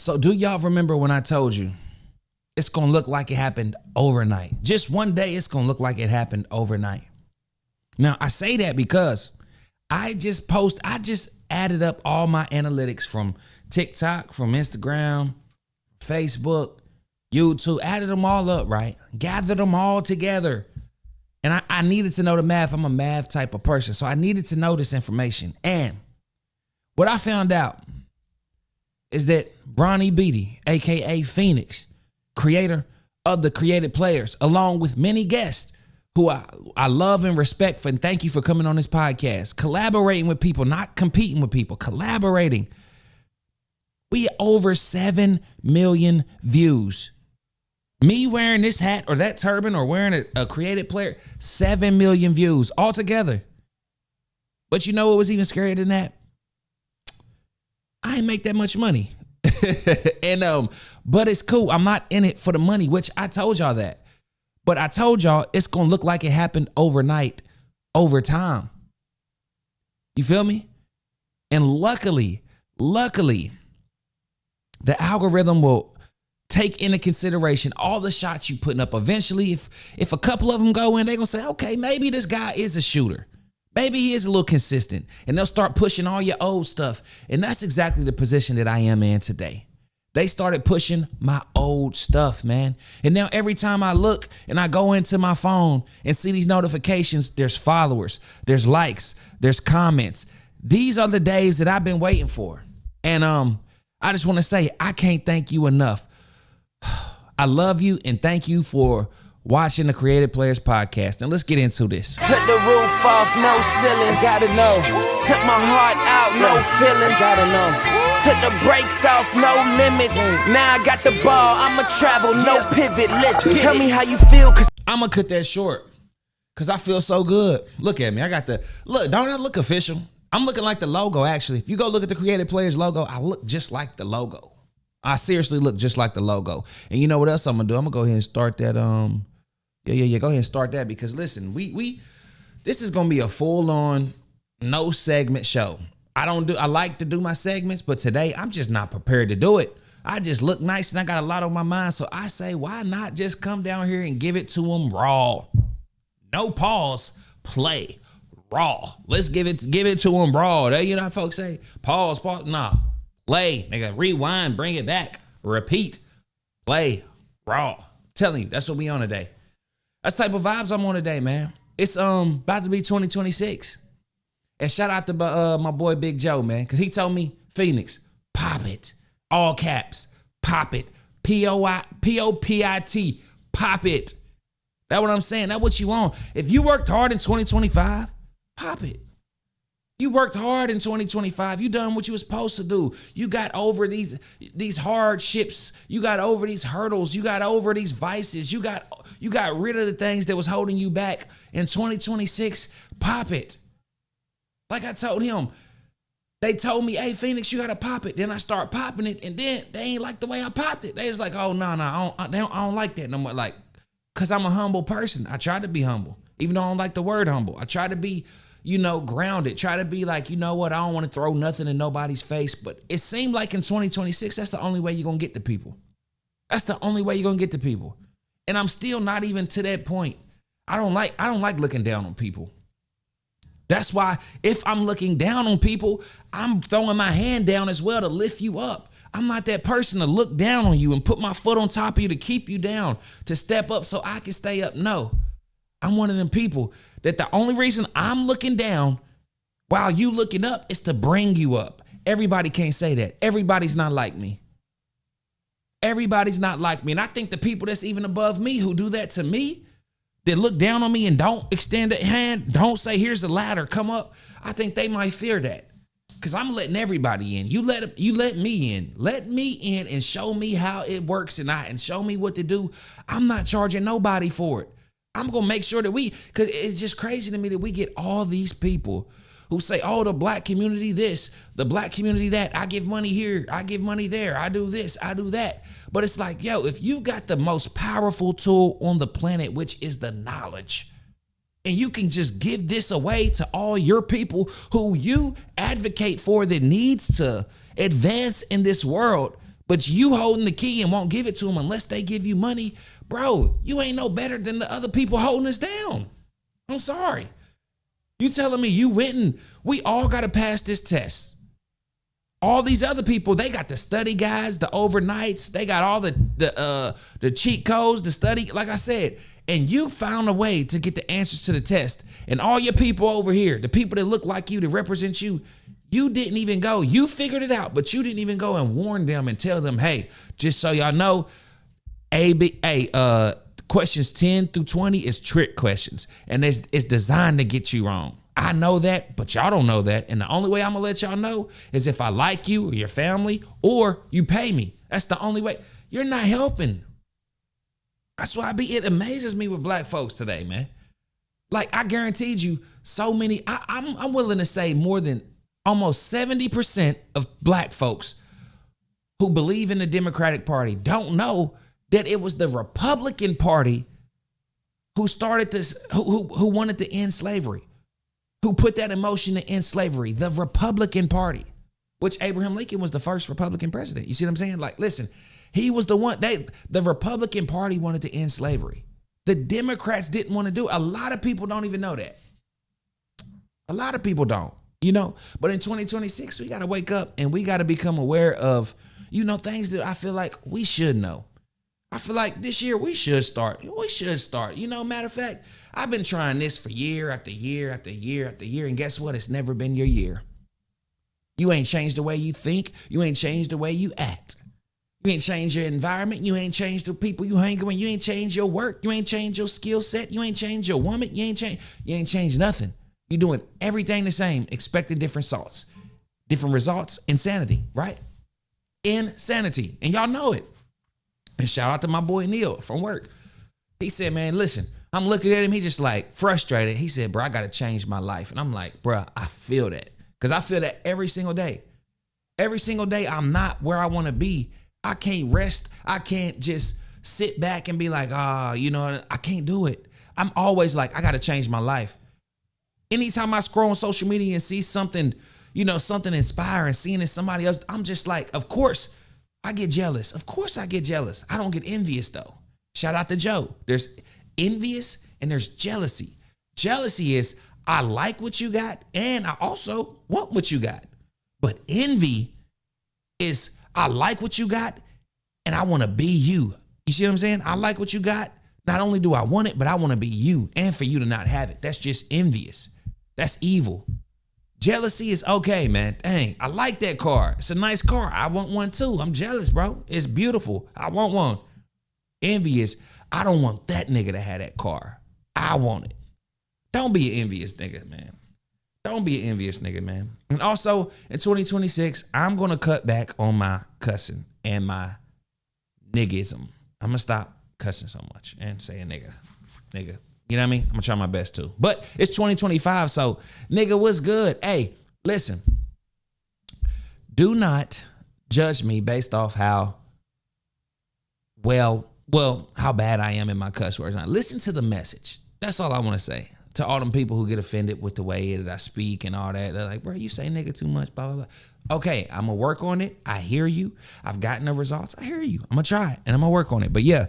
So do y'all remember when I told you it's going to look like it happened overnight? Just one day, it's going to look like it happened overnight. Now, I say that because I just added up all my analytics from TikTok, from Instagram, Facebook, YouTube, added them all up, right? Gathered them all together. And I needed to know the math. I'm a math type of person. So I needed to know this information. And what I found out is that Ronnie Bey, aka Phoenix, creator of the Created Players, along with many guests who I love and respect and thank you for coming on this podcast, collaborating with people, not competing with people, collaborating. We over 7 million views. Me wearing this hat or that turban or wearing a Created Player, 7 million views altogether. But you know what was even scarier than that? I ain't make that much money. But it's cool. I'm not in it for the money, which I told y'all that. But I told y'all it's going to look like it happened overnight, over time. You feel me? And luckily, the algorithm will take into consideration all the shots you putting up. Eventually, if a couple of them go in, they're going to say, okay, maybe this guy is a shooter. Maybe he is a little consistent, and they'll start pushing all your old stuff. And that's exactly the position that I am in today. They started pushing my old stuff, man. And now every time I look and I go into my phone and see these notifications, there's followers, there's likes, there's comments. These are the days that I've been waiting for. And I just want to say, I can't thank you enough. I love you and thank you for watching the Created Players podcast. And let's get into this. Took the roof off, no ceilings, gotta know. Took my heart out, no feelings, gotta know. Took the brakes off, no limits. Now I got the ball, I'ma travel, no pivot. Let's get Tell me how you feel, cause I'm gonna cut that short because I feel so good. Look at me. I got don't I look official? I'm looking like the logo, actually. If you go look at the Created Players logo, I look just like the logo. I seriously look just like the logo. And you know what else I'm gonna do? I'm gonna go ahead and start that. Go ahead and start that because listen, this is gonna be a full-on no segment show. I like to do my segments, but today I'm just not prepared to do it. I just look nice and I got a lot on my mind. So I say, why not just come down here and give it to them raw? No pause, play raw. Let's give it to them raw. You know how folks say, pause, nah. Play, nigga, rewind, bring it back, repeat, play, raw. I'm telling you, that's what we on today. That's the type of vibes I'm on today, man. It's about to be 2026. And shout out to my boy Big Joe, man, because he told me, Phoenix, pop it. All caps, pop it. P-O-P-I-T, pop it. That's what I'm saying. That's what you want. If you worked hard in 2025, pop it. You worked hard in 2025. You done what you were supposed to do. You got over these hardships. You got over these hurdles. You got over these vices. You got rid of the things that was holding you back. In 2026, pop it. Like I told him, they told me, hey, Phoenix, you got to pop it. Then I start popping it, and then they ain't like the way I popped it. They was like, oh, no, I don't like that no more. Like, because I'm a humble person. I try to be humble, even though I don't like the word humble. I try to be grounded, try to be like, you know what, I don't want to throw nothing in nobody's face. But it seemed like in 2026, that's the only way you're going to get to people. That's the only way you're going to get to people. And I'm still not even to that point. I don't like looking down on people. That's why if I'm looking down on people, I'm throwing my hand down as well to lift you up. I'm not that person to look down on you and put my foot on top of you to keep you down, to step up so I can stay up. No. I'm one of them people that the only reason I'm looking down while you looking up is to bring you up. Everybody can't say that. Everybody's not like me. Everybody's not like me. And I think the people that's even above me who do that to me, that look down on me and don't extend a hand, don't say, here's the ladder, come up. I think they might fear that because I'm letting everybody in. You let me in. Let me in and show me how it works and show me what to do. I'm not charging nobody for it. I'm going to make sure that because it's just crazy to me that we get all these people who say, oh, the black community this, the black community that, I give money here, I give money there, I do this, I do that. But it's like, yo, if you got the most powerful tool on the planet, which is the knowledge, and you can just give this away to all your people who you advocate for that needs to advance in this world, but you holding the key and won't give it to them unless they give you money, bro, you ain't no better than the other people holding us down. I'm sorry. You telling me you went and we all got to pass this test. All these other people, they got the study guides, the overnights, they got all the cheat codes, the study, like I said, and you found a way to get the answers to the test. And all your people over here, the people that look like you, that represent you, you didn't even go. You figured it out, but you didn't even go and warn them and tell them, hey, just so y'all know, questions 10 through 20 is trick questions, and it's designed to get you wrong. I know that, but y'all don't know that. And the only way I'm gonna let y'all know is if I like you or your family or you pay me. That's the only way. You're not helping. That's why it amazes me with black folks today, man. Like I guaranteed you so many, I'm willing to say more than almost 70% of black folks who believe in the Democratic Party don't know that it was the Republican Party who started this, who wanted to end slavery. Who put that in motion to end slavery? The Republican Party, which Abraham Lincoln was the first Republican president. You see what I'm saying? Like, listen, he was the one, the Republican Party wanted to end slavery. The Democrats didn't want to do it. A lot of people don't even know that. A lot of people don't, you know, but in 2026, we got to wake up and we got to become aware of, you know, things that I feel like we should know. I feel like this year we should start. You know, matter of fact, I've been trying this for year after year after year after year. And guess what? It's never been your year. You ain't changed the way you think. You ain't changed the way you act. You ain't changed your environment. You ain't changed the people you hang with. You ain't changed your work. You ain't changed your skill set. You ain't changed your woman. You ain't changed nothing. You're doing everything the same, expecting different results, insanity, right? Insanity. And y'all know it. And shout out to my boy Neil from work. He said, man, listen, I'm looking at him. He just like frustrated. He said, bro, I got to change my life. And I'm like, bro, I feel that. Because I feel that every single day. Every single day, I'm not where I want to be. I can't rest. I can't just sit back and be like, you know, I can't do it. I'm always like, I got to change my life. Anytime I scroll on social media and see something, you know, something inspiring, seeing it somebody else, I'm just like, of course, I get jealous. Of course I get jealous. I don't get envious though. Shout out to Joe. There's envious and there's jealousy. Jealousy is I like what you got and I also want what you got. But envy is I like what you got and I want to be you. You see what I'm saying? I like what you got. Not only do I want it, but I want to be you and for you to not have it. That's just envious. That's evil. Jealousy is okay, man. Dang, I like that car. It's a nice car. I want one too. I'm jealous, bro. It's beautiful. I want one. Envy is, I don't want that nigga to have that car. I want it. Don't be an envious nigga, man. Don't be an envious nigga, man. And also, in 2026, I'm going to cut back on my cussing and my niggism. I'm going to stop cussing so much and saying nigga. You know what I mean? I'm gonna try my best too. But it's 2025, so nigga, what's good? Hey, listen. Do not judge me based off how how bad I am in my cuss words. Now, listen to the message. That's all I want to say. To all them people who get offended with the way that I speak and all that. They're like, bro, you say nigga too much, blah, blah, blah. Okay, I'm gonna work on it. I hear you. I've gotten the results. I hear you. I'm gonna try it and I'm gonna work on it. But yeah.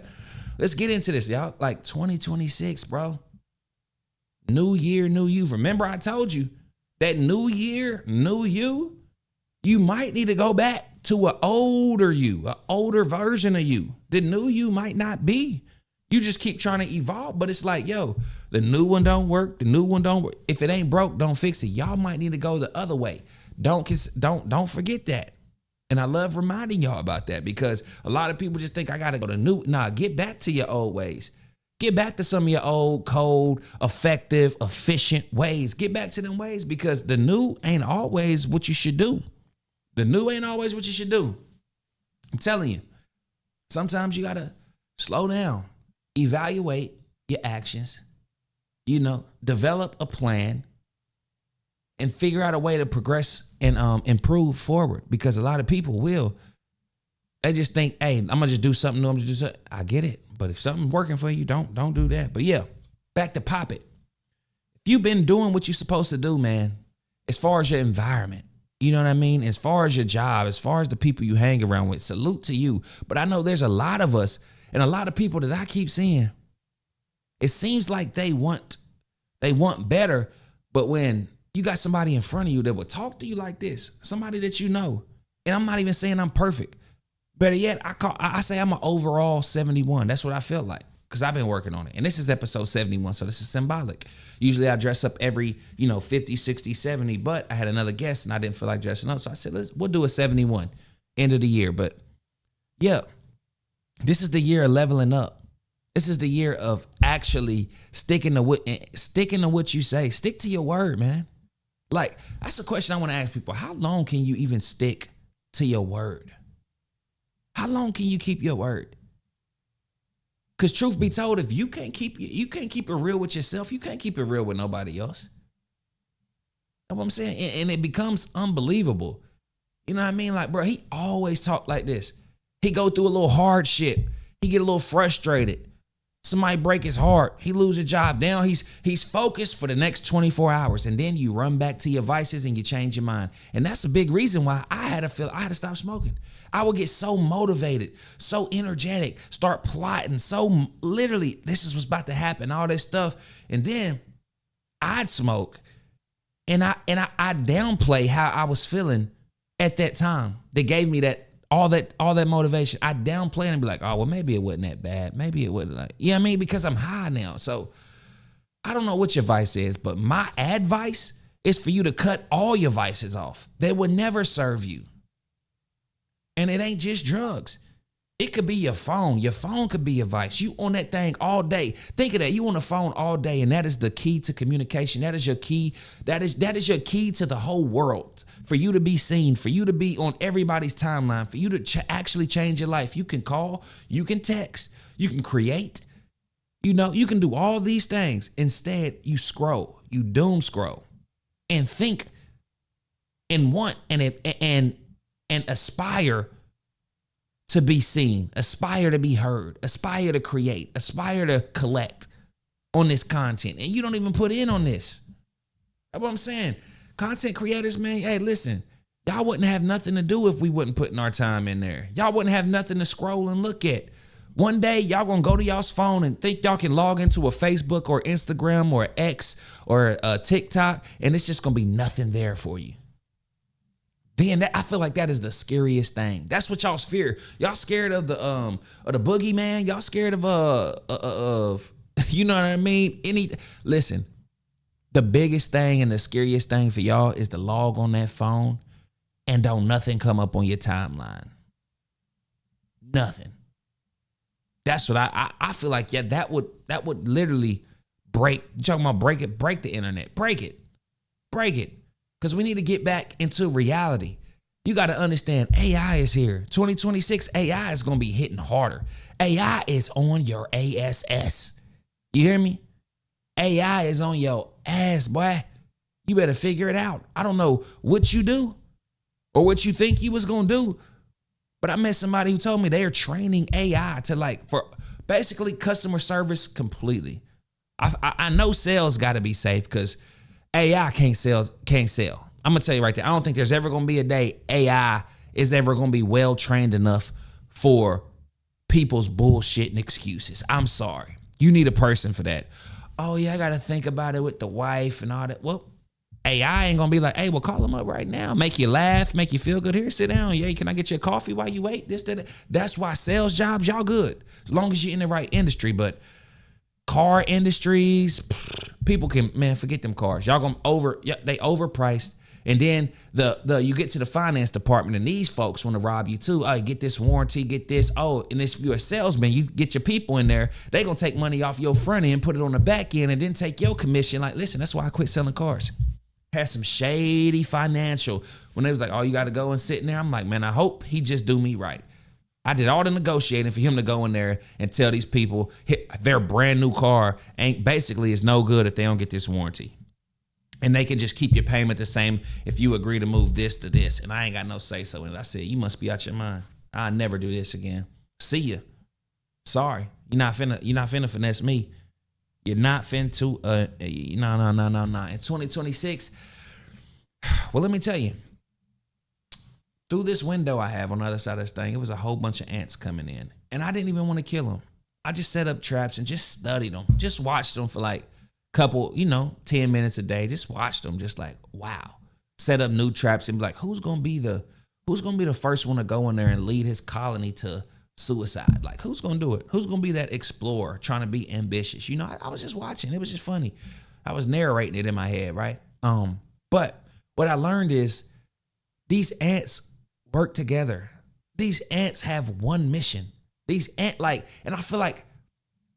Let's get into this, y'all. Like 2026, bro. New year, new you. Remember I told you that new year, new you, you might need to go back to an older version of you. The new you might not be. You just keep trying to evolve, but it's like, yo, the new one don't work. The new one don't work. If it ain't broke, don't fix it. Y'all might need to go the other way. Don't forget that. And I love reminding y'all about that because a lot of people just think I got to go to new. Nah, get back to your old ways. Get back to some of your old, cold, effective, efficient ways. Get back to them ways because the new ain't always what you should do. The new ain't always what you should do. I'm telling you, sometimes you got to slow down, evaluate your actions, you know, develop a plan, and figure out a way to progress and improve forward because a lot of people they just think, hey, I'm gonna just do something new. I'm gonna do something. I get it, but if something's working for you, don't do that. But yeah, back to pop it. If you've been doing what you're supposed to do, man, as far as your environment, You know what I mean? As far as your job, as far as the people you hang around with, salute to you. But I know there's a lot of us and a lot of people that I keep seeing. It seems like they want better, but when you got somebody in front of you that will talk to you like this, somebody that you know, and I'm not even saying I'm perfect. Better yet, I say I'm an overall 71. That's what I feel like, because I've been working on it. And this is episode 71, so this is symbolic. Usually I dress up every, 50, 60, 70, but I had another guest and I didn't feel like dressing up. So I said, we'll do a 71, end of the year. But yeah, this is the year of leveling up. This is the year of actually sticking to what you say. Stick to your word, man. Like, that's a question I want to ask people. How long can you even stick to your word? How long can you keep your word? Because truth be told, if you can't keep it real with yourself, you can't keep it real with nobody else. That's what I'm saying. And it becomes unbelievable. You know what I mean? Like, bro, he always talk like this. He go through a little hardship. He get a little frustrated. Somebody break his heart. He lose a job. Now he's focused for the next 24 hours. And then you run back to your vices and you change your mind. And that's a big reason why I had to stop smoking. I would get so motivated, so energetic, start plotting, so literally this is what's about to happen, all this stuff. And then I'd smoke and I downplay how I was feeling at that time. They gave me all that motivation. I downplay and be like, oh, well, maybe it wasn't that bad. Maybe it wasn't like, you know what I mean? Because I'm high now. So I don't know what your vice is, but my advice is for you to cut all your vices off. They would never serve you. And it ain't just drugs. It could be your phone. Your phone could be your vice. You on that thing all day. Think of that. You on the phone all day, and that is the key to communication. That is your key. That is your key to the whole world. For you to be seen, for you to be on everybody's timeline, for you to actually change your life. You can call, you can text, you can create. You can do all these things. Instead, you scroll. You doom scroll, and think, and want, and aspire to be seen, aspire to be heard, aspire to create, aspire to collect on this content. And you don't even put in on this. That's what I'm saying. Content creators, man, hey, listen, y'all wouldn't have nothing to do if we wouldn't put in our time in there. Y'all wouldn't have nothing to scroll and look at. One day, y'all gonna go to y'all's phone and think y'all can log into a Facebook or Instagram or X or TikTok, and it's just gonna be nothing there for you. Then I feel like that is the scariest thing. That's what y'all fear. Y'all scared of the boogeyman. Y'all scared of you know what I mean? Listen, the biggest thing and the scariest thing for y'all is to log on that phone and don't nothing come up on your timeline. Nothing. That's what I feel like. Yeah, that would literally break. You talking about break the internet. Break it. Because we need to get back into reality. You got to understand AI is here. 2026 AI is going to be hitting harder. AI is on your ass. You hear me? AI is on your ass, boy. You better figure it out. I don't know what you do or what you think you was going to do, but I met somebody who told me they are training AI to for basically customer service completely. I know sales got to be safe because AI can't sell. I'm going to tell you right there. I don't think there's ever going to be a day AI is ever going to be well trained enough for people's bullshit and excuses. I'm sorry. You need a person for that. Oh, yeah, I got to think about it with the wife and all that. Well, AI ain't going to be like, hey, well, call them up right now. Make you laugh, make you feel good. Here, sit down. Yeah, can I get you a coffee while you wait? This, that. That's why sales jobs, y'all good. As long as you're in the right industry. But car industries, people can, man, forget them cars. Y'all gonna they overpriced. And then you get to the finance department and these folks want to rob you too. Oh, get this warranty, get this. Oh, and if you're a salesman, you get your people in there. They gonna take money off your front end, put it on the back end, and then take your commission. Like, listen, that's why I quit selling cars. Had some shady financial. When they was like, oh, you got to go and sit in there. I'm like, man, I hope he just do me right. I did all the negotiating for him to go in there and tell these people their brand new car is no good if they don't get this warranty. And they can just keep your payment the same if you agree to move this to this. And I ain't got no say so in it. I said, you must be out your mind. I'll never do this again. See ya. Sorry. You're not finna finesse me. You're not finna no. In 2026, well, let me tell you, through this window I have on the other side of this thing, it was a whole bunch of ants coming in. And I didn't even want to kill them. I just set up traps and just studied them. Just watched them for like couple, 10 minutes a day. Just watched them, just like, wow. Set up new traps and be like, who's gonna be the first one to go in there and lead his colony to suicide? Like, who's gonna do it? Who's gonna be that explorer trying to be ambitious? I was just watching. It was just funny. I was narrating it in my head, right? But what I learned is these ants work together. These ants have one mission. These ants, and I feel like,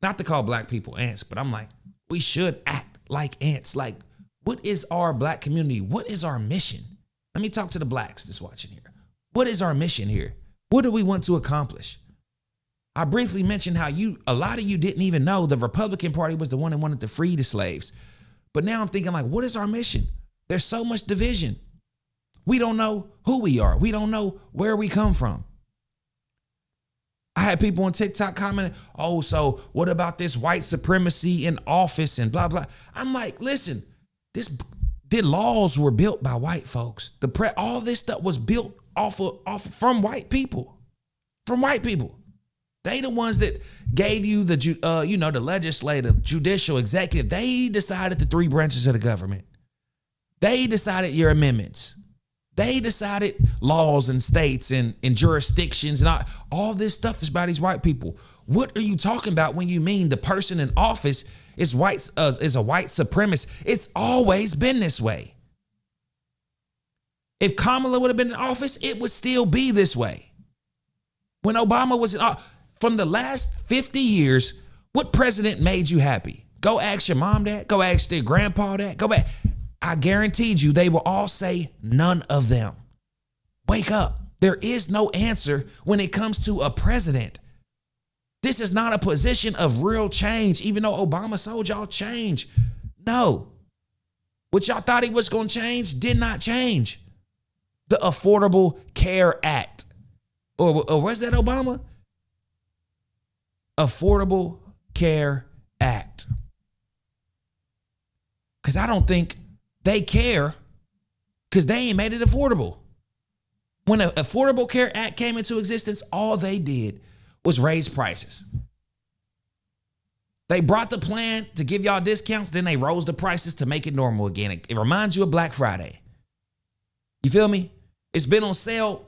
not to call black people ants, but I'm like, we should act like ants. Like, what is our black community? What is our mission? Let me talk to the blacks that's watching here. What is our mission here? What do we want to accomplish? I briefly mentioned how a lot of you didn't even know the Republican Party was the one that wanted to free the slaves. But now I'm thinking like, what is our mission? There's so much division. We don't know who we are. We don't know where we come from. I had people on TikTok commenting, oh, so what about this white supremacy in office and blah, blah. I'm like, listen, the laws were built by white folks. All this stuff was built from white people. From white people. They the ones that gave you the legislative, judicial, executive. They decided the 3 branches of the government. They decided your amendments. They decided laws and states and jurisdictions and all this stuff is by these white people. What are you talking about when you mean the person in office is a white supremacist? It's always been this way. If Kamala would have been in office, it would still be this way. When Obama was in office, from the last 50 years, what president made you happy? Go ask your mom that. Go ask their grandpa that. Go back. I guaranteed you they will all say none of them. Wake up. There is no answer when it comes to a president. This is not a position of real change, even though Obama sold y'all change. No. What y'all thought he was going to change did not change. The Affordable Care Act. Or was that Obama? Affordable Care Act. Because I don't think they care, because they ain't made it affordable. When the Affordable Care Act came into existence, all they did was raise prices. They brought the plan to give y'all discounts, then they rose the prices to make it normal again. It reminds you of Black Friday. You feel me? It's been on sale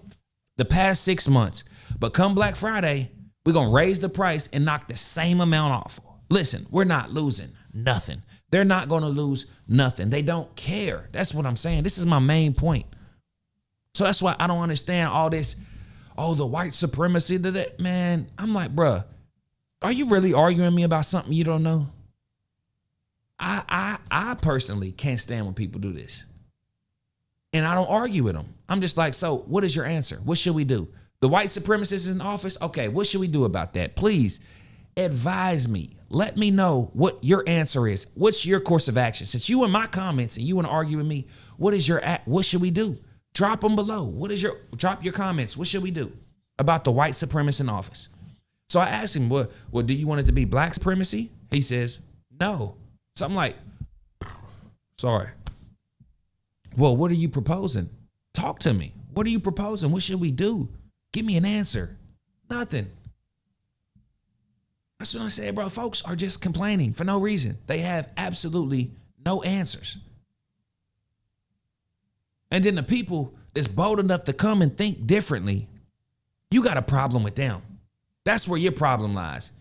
the past 6 months, but come Black Friday, we're going to raise the price and knock the same amount off. Listen, we're not losing nothing. They're not going to lose nothing. They don't care. That's what I'm saying. This is my main point. So that's why I don't understand all this, the white supremacy, man. I'm like, bruh, are you really arguing me about something you don't know? I personally can't stand when people do this. And I don't argue with them. I'm just like, so what is your answer? What should we do? The white supremacist is in office? Okay, what should we do about that? Please advise me. Let me know what your answer is. What's your course of action? Since you in my comments and you want to argue with me, what should we do? Drop them below. Drop your comments. What should we do about the white supremacist in office? So I asked him, well, do you want it to be black supremacy? He says, no. So I'm like, sorry. Well, what are you proposing? Talk to me. What are you proposing? What should we do? Give me an answer. Nothing. That's what I said, bro. Folks are just complaining for no reason. They have absolutely no answers. And then the people that's bold enough to come and think differently, you got a problem with them. That's where your problem lies.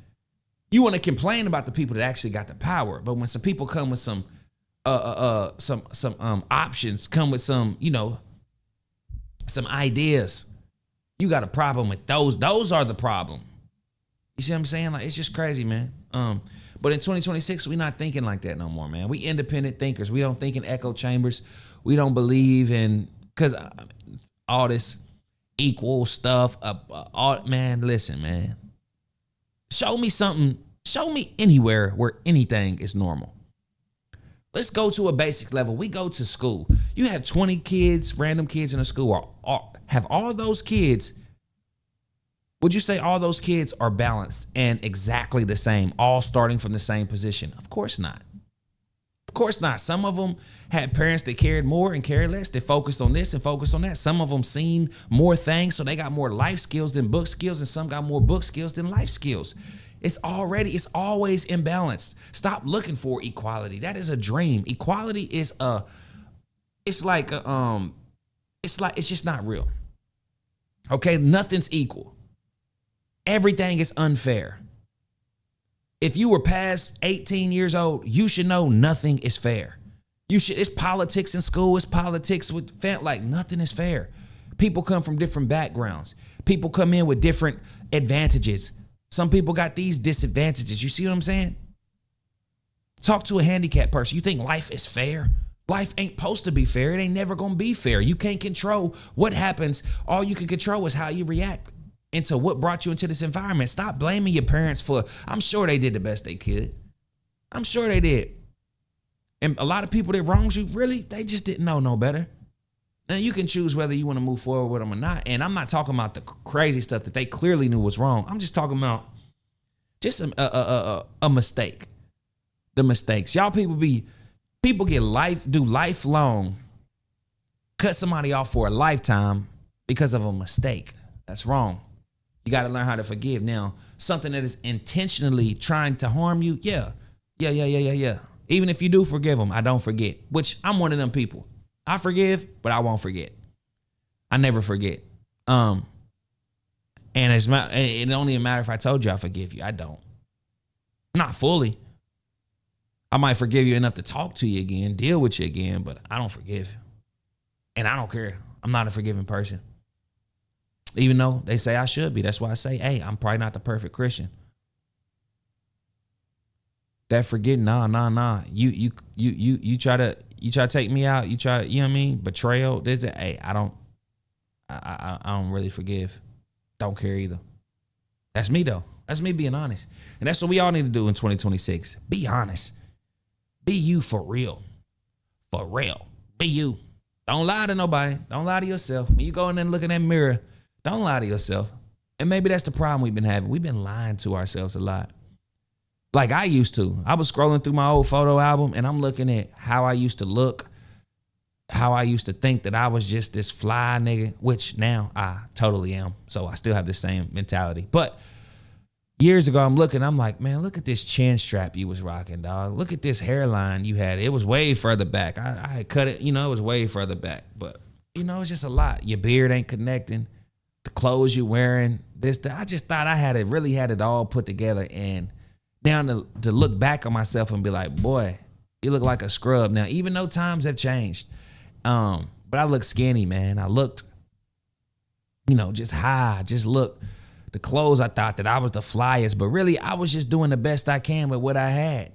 You want to complain about the people that actually got the power, but when some people come with some options, come with some ideas, you got a problem with those. Those are the problem. You see what I'm saying? Like, it's just crazy, man. But in 2026, we're not thinking like that no more, man. We independent thinkers. We don't think in echo chambers. We don't believe in, because all this equal stuff. Man, listen, man. Show me something. Show me anywhere where anything is normal. Let's go to a basic level. We go to school. You have 20 kids, random kids in a school. Have all those kids, would you say all those kids are balanced and exactly the same, all starting from the same position? Of course not. Of course not. Some of them had parents that cared more and cared less. They focused on this and focused on that. Some of them seen more things, so they got more life skills than book skills, and some got more book skills than life skills. It's always imbalanced. Stop looking for equality. That is a dream. Equality is it's just not real. Okay, nothing's equal. Everything is unfair. If you were past 18 years old, you should know nothing is fair. It's politics in school, it's politics with like nothing is fair. People come from different backgrounds. People come in with different advantages. Some people got these disadvantages. You see what I'm saying? Talk to a handicapped person. You think life is fair? Life ain't supposed to be fair. It ain't never gonna be fair. You can't control what happens. All you can control is how you react into what brought you into this environment. Stop blaming your parents for, I'm sure they did the best they could. I'm sure they did. And a lot of people that wronged you, really, they just didn't know no better. Now you can choose whether you want to move forward with them or not. And I'm not talking about the crazy stuff that they clearly knew was wrong. I'm just talking about just a mistake. The mistakes. Y'all people do lifelong, cut somebody off for a lifetime because of a mistake. That's wrong. You got to learn how to forgive. Now, something that is intentionally trying to harm you, yeah. Even if you do forgive them, I don't forget, which I'm one of them people. I forgive, but I won't forget. I never forget. And it don't even matter if I told you I forgive you. I don't. Not fully. I might forgive you enough to talk to you again, deal with you again, but I don't forgive. And I don't care. I'm not a forgiving person. Even though they say I should be. That's why I say, hey, I'm probably not the perfect Christian. That forgetting, nah. You try to take me out. You know what I mean? Betrayal. Hey, I don't really forgive. Don't care either. That's me though. That's me being honest. And that's what we all need to do in 2026. Be honest. Be you for real. For real. Be you. Don't lie to nobody. Don't lie to yourself. When you go in there and look in that mirror, don't lie to yourself. And maybe that's the problem we've been having. We've been lying to ourselves a lot. Like I used to. I was scrolling through my old photo album and I'm looking at how I used to look, how I used to think that I was just this fly nigga, which now I totally am. So I still have the same mentality. But years ago, I'm like, man, look at this chin strap you was rocking, dog. Look at this hairline you had. It was way further back. I had cut it, it was way further back. But, it's just a lot. Your beard ain't connecting. The clothes you're wearing, I just thought I really had it all put together. And now to look back on myself and be like, boy, you look like a scrub. Now, even though times have changed, but I look skinny, man. I looked, just high. Just look, the clothes, I thought that I was the flyest, but really I was just doing the best I can with what I had.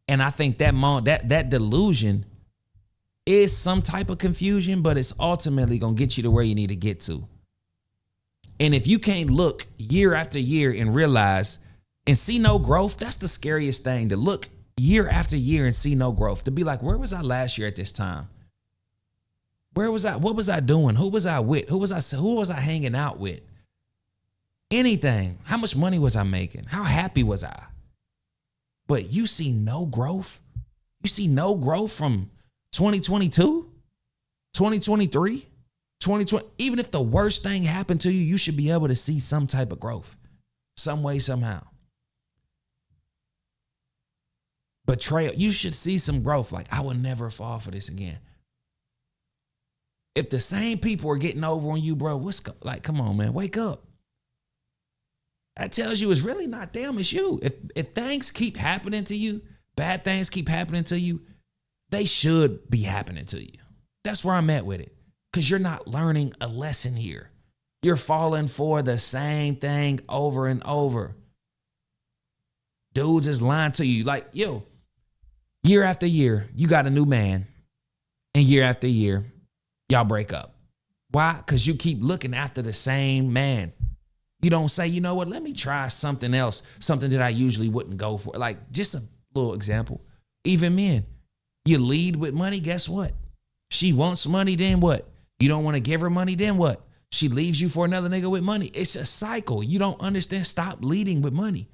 And I think that delusion is some type of confusion, but it's ultimately going to get you to where you need to get to. And if you can't look year after year and realize and see no growth, that's the scariest thing, to look year after year and see no growth. To be like, where was I last year at this time? Where was I? What was I doing? Who was I with? Who was I hanging out with? Anything. How much money was I making? How happy was I? But you see no growth. You see no growth from 2022, 2023, 2020. Even if the worst thing happened to you, you should be able to see some type of growth, some way, somehow. Betrayal, you should see some growth. Like, I would never fall for this again. If the same people are getting over on you, bro, come on, man, wake up. That tells you it's really not them, it's you. If things keep happening to you, bad things keep happening to you, they should be happening to you. That's where I'm at with it. Because you're not learning a lesson here. You're falling for the same thing over and over. Dudes is lying to you. Like, year after year, you got a new man. And year after year, y'all break up. Why? Because you keep looking after the same man. You don't say, you know what, let me try something else, something that I usually wouldn't go for. Like, just a little example. Even men, you lead with money, guess what? She wants money, then what? You don't want to give her money, then what? She leaves you for another nigga with money. It's a cycle. You don't understand. Stop leading with money.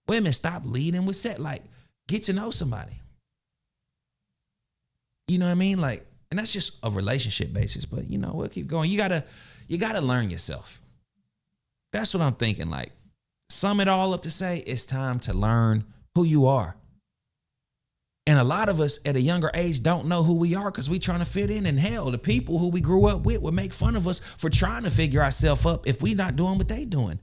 Women, stop leading with sex. Like, get to know somebody. You know what I mean? Like, and that's just a relationship basis, but you know, we'll keep going. You gotta learn yourself. That's what I'm thinking. Like, sum it all up to say it's time to learn who you are. And a lot of us at a younger age don't know who we are because we trying to fit in. And hell, the people who we grew up with would make fun of us for trying to figure ourselves up if we not doing what they doing.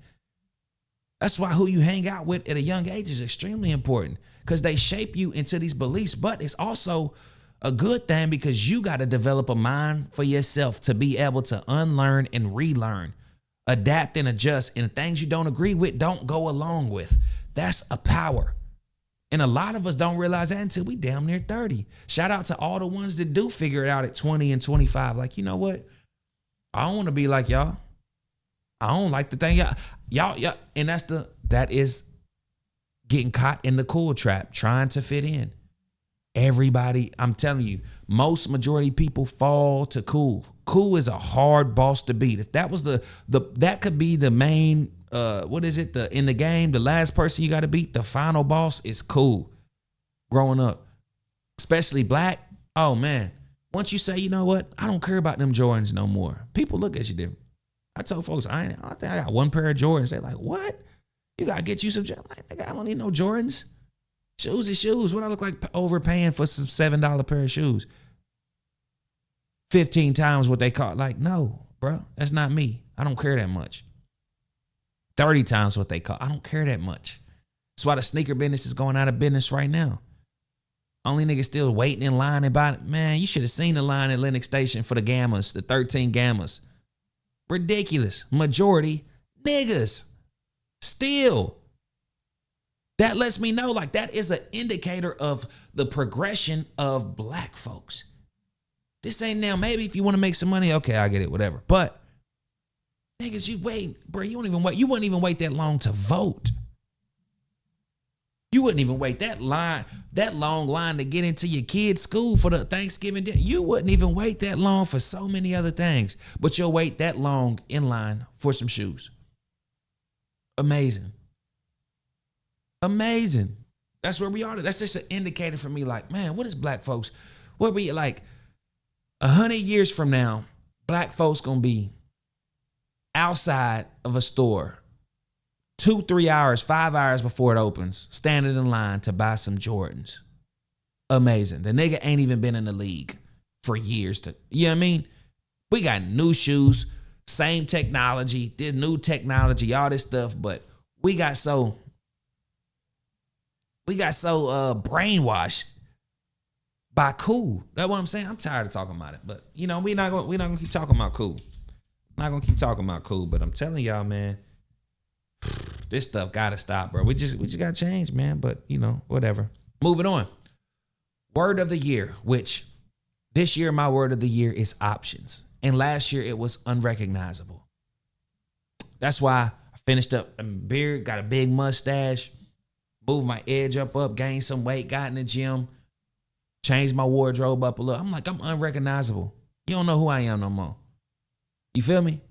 That's why who you hang out with at a young age is extremely important because they shape you into these beliefs. But it's also a good thing because you got to develop a mind for yourself to be able to unlearn and relearn, adapt and adjust. And things you don't agree with, don't go along with. That's a power. And a lot of us don't realize that until we damn near 30. Shout out to all the ones that do figure it out at 20 and 25. Like, you know what? I don't want to be like y'all. I don't like the thing y'all. And that is getting caught in the cool trap, trying to fit in. Everybody, I'm telling you, most majority people fall to cool. Cool is a hard boss to beat. If that was that could be the main in the game, the last person you got to beat, the final boss is cool. Growing up, especially black. Oh man, once you say, you know what, I don't care about them Jordans no more. People look at you different. I told folks, I think I got one pair of Jordans. They're like, what? You got to get you some Jordans. Like, I don't need no Jordans. Shoes is shoes. What I look like overpaying for some $7 pair of shoes? 15 times what they cost. Like, no, bro, that's not me. I don't care that much. 30 times what they cost. I don't care that much. That's why the sneaker business is going out of business right now. Only niggas still waiting in line and buying it. Man, you should have seen the line at Lenox Station for the Gammas, the 13 Gammas. Ridiculous. Majority niggas. Still. That lets me know, like, that is an indicator of the progression of black folks. This ain't now, maybe if you want to make some money, okay, I get it, whatever. But niggas, you wait, bro, you wouldn't even wait that long to vote. You wouldn't even wait that long line to get into your kid's school for the Thanksgiving dinner. You wouldn't even wait that long for so many other things, but you'll wait that long in line for some shoes. Amazing. Amazing. That's where we are. That's just an indicator for me, like, man, what is black folks? What we like 100 years from now, black folks gonna be outside of a store 2-3 hours, 5 hours before it opens, standing in line to buy some Jordans. Amazing. The nigga ain't even been in the league for years. You know what I mean? We got new shoes, same technology, this new technology, all this stuff, but we got so brainwashed by cool. That's what I'm saying. I'm tired of talking about it, but you know, we're not gonna keep talking about cool. I'm not gonna keep talking about cool, but I'm telling y'all, man, this stuff gotta stop, bro. We just gotta change, man. But you know, whatever. Moving on. Word of the year, which this year my word of the year is options, and last year it was unrecognizable. That's why I finished up a beard, got a big mustache, moved my edge up, gained some weight, got in the gym, changed my wardrobe up a little. I'm like, I'm unrecognizable. You don't know who I am no more. You feel me?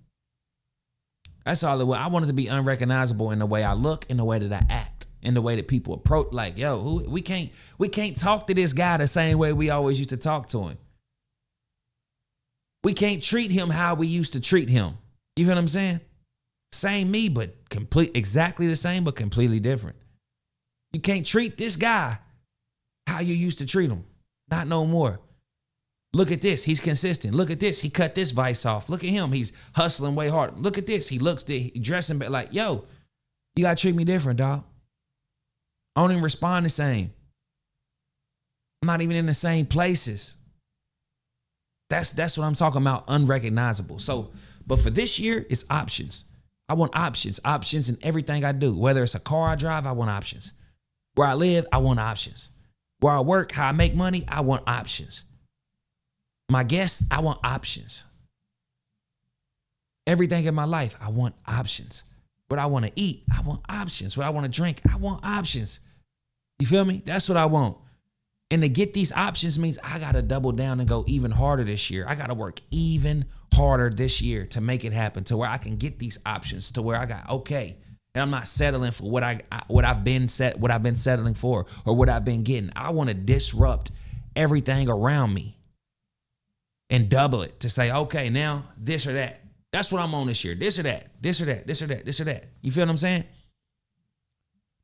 That's all it was. I wanted to be unrecognizable in the way I look, in the way that I act, in the way that people approach. Like, yo, we can't talk to this guy the same way we always used to talk to him. We can't treat him how we used to treat him. You feel what I'm saying? Same me, but exactly the same, but completely different. You can't treat this guy how you used to treat him. Not no more. Look at this. He's consistent. Look at this. He cut this vice off. Look at him. He's hustling way hard. Look at this. He dressing like, yo, you got to treat me different, dog. I don't even respond the same. I'm not even in the same places. That's what I'm talking about, unrecognizable. So, but for this year, it's options. I want options. Options in everything I do. Whether it's a car I drive, I want options. Where I live, I want options. Where I work, how I make money, I want options. My guests, I want options. Everything in my life, I want options. What I want to eat, I want options. What I want to drink, I want options. You feel me? That's what I want. And to get these options means I got to double down and go even harder this year. I got to work even harder this year to make it happen, to where I can get these options, to where I got, okay, and I'm not settling for what I've been settling for, or what I've been getting. I want to disrupt everything around me. and double it to say, okay, now this or that. That's what I'm on this year. This or that, this or that, this or that, this or that. You feel what I'm saying?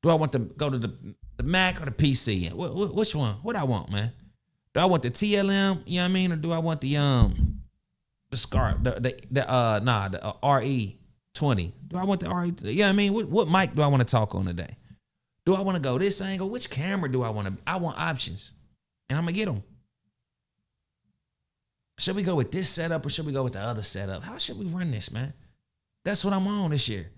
Do I want to go to the Mac or the PC? Which one? What I want, man? Do I want the TLM? You know what I mean? Or do I want the SCAR, the RE20? Do I want the RE? You know what I mean? What mic do I want to talk on today? Do I want to go this angle? Which camera do I want to? I want options, and I'm gonna get them. Should we go with this setup or should we go with the other setup? How should we run this, man? That's what I'm on this year.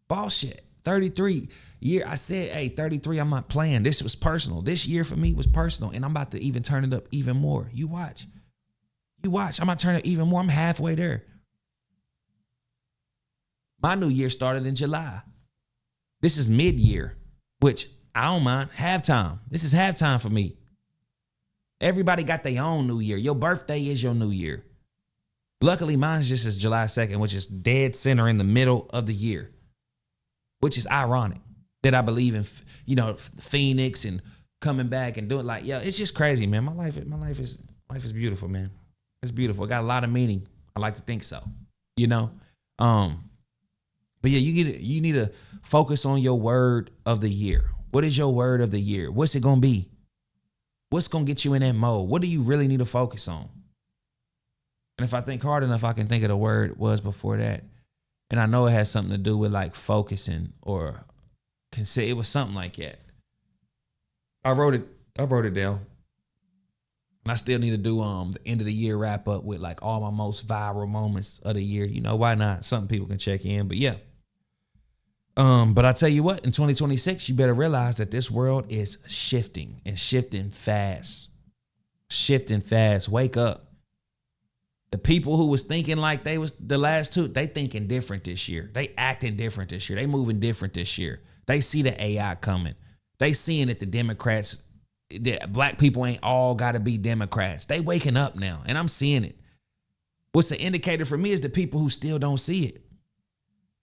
Ball shit. 33 year. I said, hey, 33, I'm not playing. This was personal. This year for me was personal, and I'm about to even turn it up even more. You watch. You watch. I'm about to turn it even more. I'm halfway there. My new year started in July. This is mid-year, which I don't mind. Halftime. This is halftime for me. Everybody got their own new year. Your birthday is your new year. Luckily, mine's just is July 2nd, which is dead center in the middle of the year, which is ironic that I believe in, Phoenix and coming back and doing like, it's just crazy, man. My life is beautiful, man. It's beautiful. It got a lot of meaning. I like to think so, But yeah, you need to focus on your word of the year. What is your word of the year? What's it going to be? What's going to get you in that mode? What do you really need to focus on? And if I think hard enough, I can think of the word was before that. And I know it has something to do with like focusing or consider. It was something like that. I wrote it down. And I still need to do the end of the year wrap up with like all my most viral moments of the year. Why not? Something people can check in. But yeah. But I tell you what, in 2026, you better realize that this world is shifting and shifting fast. Shifting fast. Wake up. The people who was thinking like they was the last two, they thinking different this year. They acting different this year. They moving different this year. They see the AI coming. They seeing that the Democrats, that black people ain't all got to be Democrats. They waking up now, and I'm seeing it. What's an indicator for me is the people who still don't see it.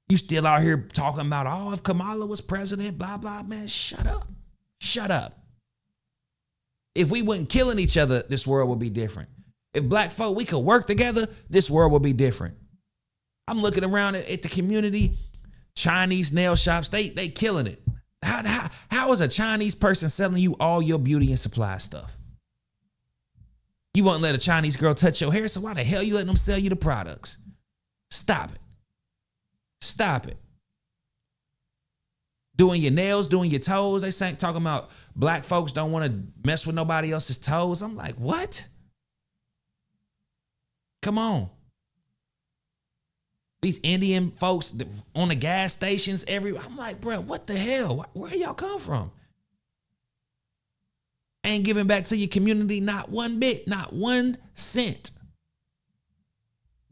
You still out here talking about, if Kamala was president, blah, blah, man, shut up. Shut up. If we wasn't killing each other, this world would be different. If black folk, we could work together, this world would be different. I'm looking around at the community, Chinese nail shops, they killing it. How is a Chinese person selling you all your beauty and supply stuff? You won't let a Chinese girl touch your hair, so why the hell you letting them sell you the products? Stop it. Stop it. Doing your nails, doing your toes. They say talking about black folks don't want to mess with nobody else's toes. I'm like, what? Come on. These Indian folks on the gas stations I'm like, bro, what the hell? Where y'all come from? Ain't giving back to your community not one bit, not 1 cent.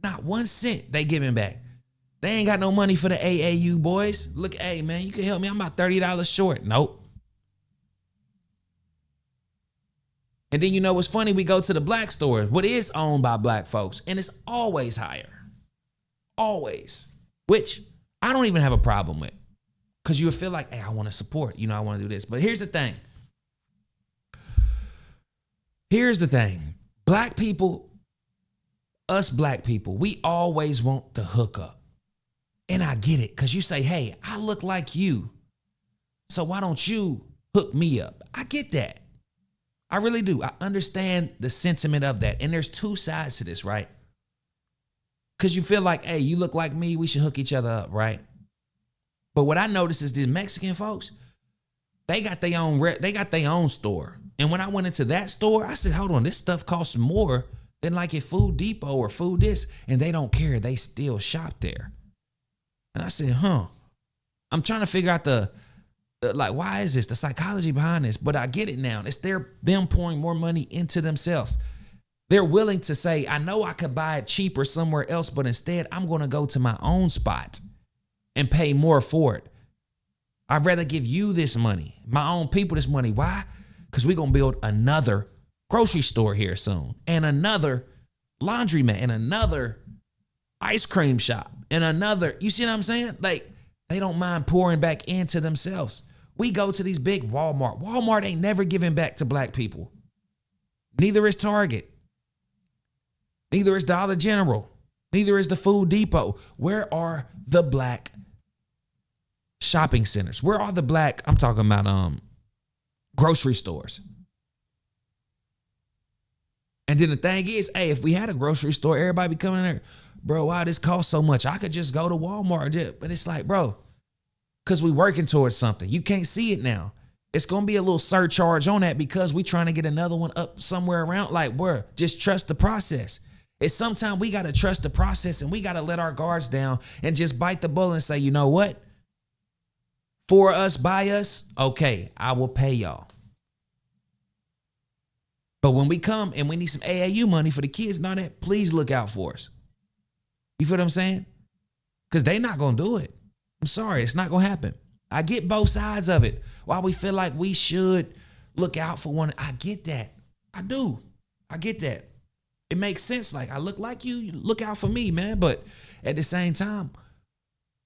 Not 1 cent they giving back. They ain't got no money for the AAU boys. Look, hey, man, you can help me. I'm about $30 short. Nope. And then you know what's funny? We go to the black stores, what is owned by black folks, and it's always higher. Always. Which I don't even have a problem with. Because you'll feel like, hey, I want to support. I want to do this. But here's the thing. Black people, us black people, we always want the hookup. And I get it, because you say, hey, I look like you, so why don't you hook me up? I get that. I really do. I understand the sentiment of that. And there's two sides to this, right? Because you feel like, hey, you look like me, we should hook each other up, right? But what I noticed is these Mexican folks, they got their own store. And when I went into that store, I said, hold on, this stuff costs more than like at Food Depot or Food This. And they don't care. They still shop there. And I said, I'm trying to figure out the why is this? The psychology behind this. But I get it now. It's them pouring more money into themselves. They're willing to say, I know I could buy it cheaper somewhere else, but instead I'm going to go to my own spot and pay more for it. I'd rather give you this money, my own people this money. Why? Because we're going to build another grocery store here soon, and another laundromat, and another ice cream shop, and another, you see what I'm saying? Like, they don't mind pouring back into themselves. We go to these big Walmart. Walmart ain't never giving back to black people. Neither is Target. Neither is Dollar General. Neither is the Food Depot. Where are the black shopping centers? Where are the black, I'm talking about grocery stores? And then the thing is, hey, if we had a grocery store, everybody be coming in there, bro, why this costs so much? I could just go to Walmart. But it's like, bro, because we working towards something. You can't see it now. It's going to be a little surcharge on that because we trying to get another one up somewhere around. Like, bro, just trust the process. It's sometimes we got to trust the process and we got to let our guards down and just bite the bullet and say, you know what? For us, by us, okay, I will pay y'all. But when we come and we need some AAU money for the kids and all that, please look out for us. You feel what I'm saying? Because they not going to do it. I'm sorry, it's not going to happen. I get both sides of it. Why we feel like we should look out for one. I get that. I do. I get that. It makes sense. Like, I look like you look out for me, man. But at the same time,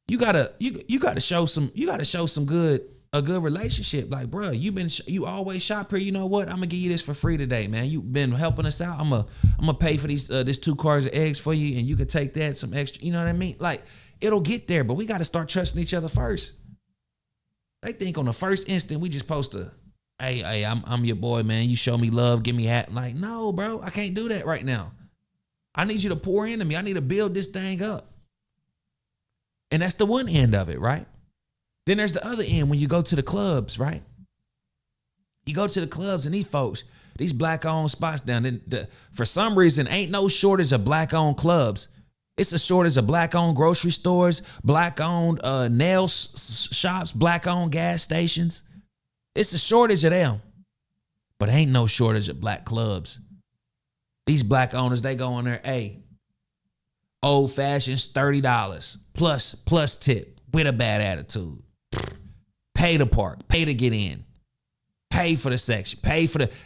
you gotta show a good relationship. Like, bro, you always shop here. You know what? I'm gonna give you this for free today, man. You've been helping us out. I'm gonna pay for this 2 cars of eggs for you, and you can take that, some extra. You know what I mean? Like, it'll get there, but we gotta start trusting each other first. They think on the first instant we just supposed to, hey, I'm your boy, man. You show me love, give me hat. Like, no, bro, I can't do that right now. I need you to pour into me. I need to build this thing up. And that's the one end of it, right? Then there's the other end when you go to the clubs, right? You go to the clubs and these folks, these black-owned spots down there, for some reason, ain't no shortage of black-owned clubs. It's a shortage of black-owned grocery stores, black-owned nail shops, black-owned gas stations. It's a shortage of them. But ain't no shortage of black clubs. These black owners, they go in there, hey, old fashions, $30 plus tip with a bad attitude. Pay to park, pay to get in, pay for the section,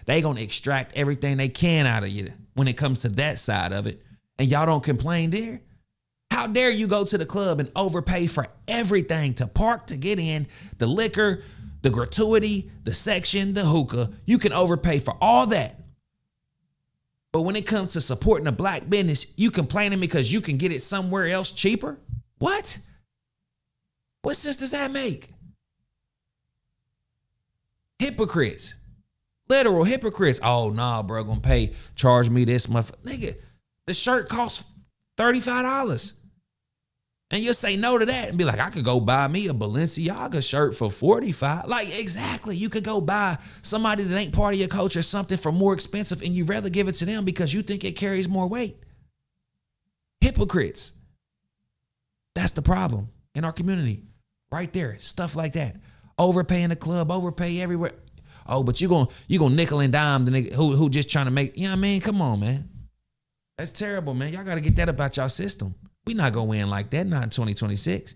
they gonna extract everything they can out of you when it comes to that side of it. And y'all don't complain there? How dare you go to the club and overpay for everything, to park, to get in, the liquor, the gratuity, the section, the hookah. You can overpay for all that. But when it comes to supporting a black business, you complaining because you can get it somewhere else cheaper? What? What sense does that make? Hypocrites. Literal hypocrites. Oh, nah, bro, gonna charge me this month. Nigga, the shirt costs $35. And you'll say no to that and be like, I could go buy me a Balenciaga shirt for $45. Like, exactly. You could go buy somebody that ain't part of your culture something for more expensive, and you'd rather give it to them because you think it carries more weight. Hypocrites. That's the problem in our community. Right there. Stuff like that. Overpaying the club, overpay everywhere. Oh, but you gonna nickel and dime the nigga who just trying to make, you know what I mean? Come on, man. That's terrible, man. Y'all got to get that about y'all system. We not going to win like that, not in 2026.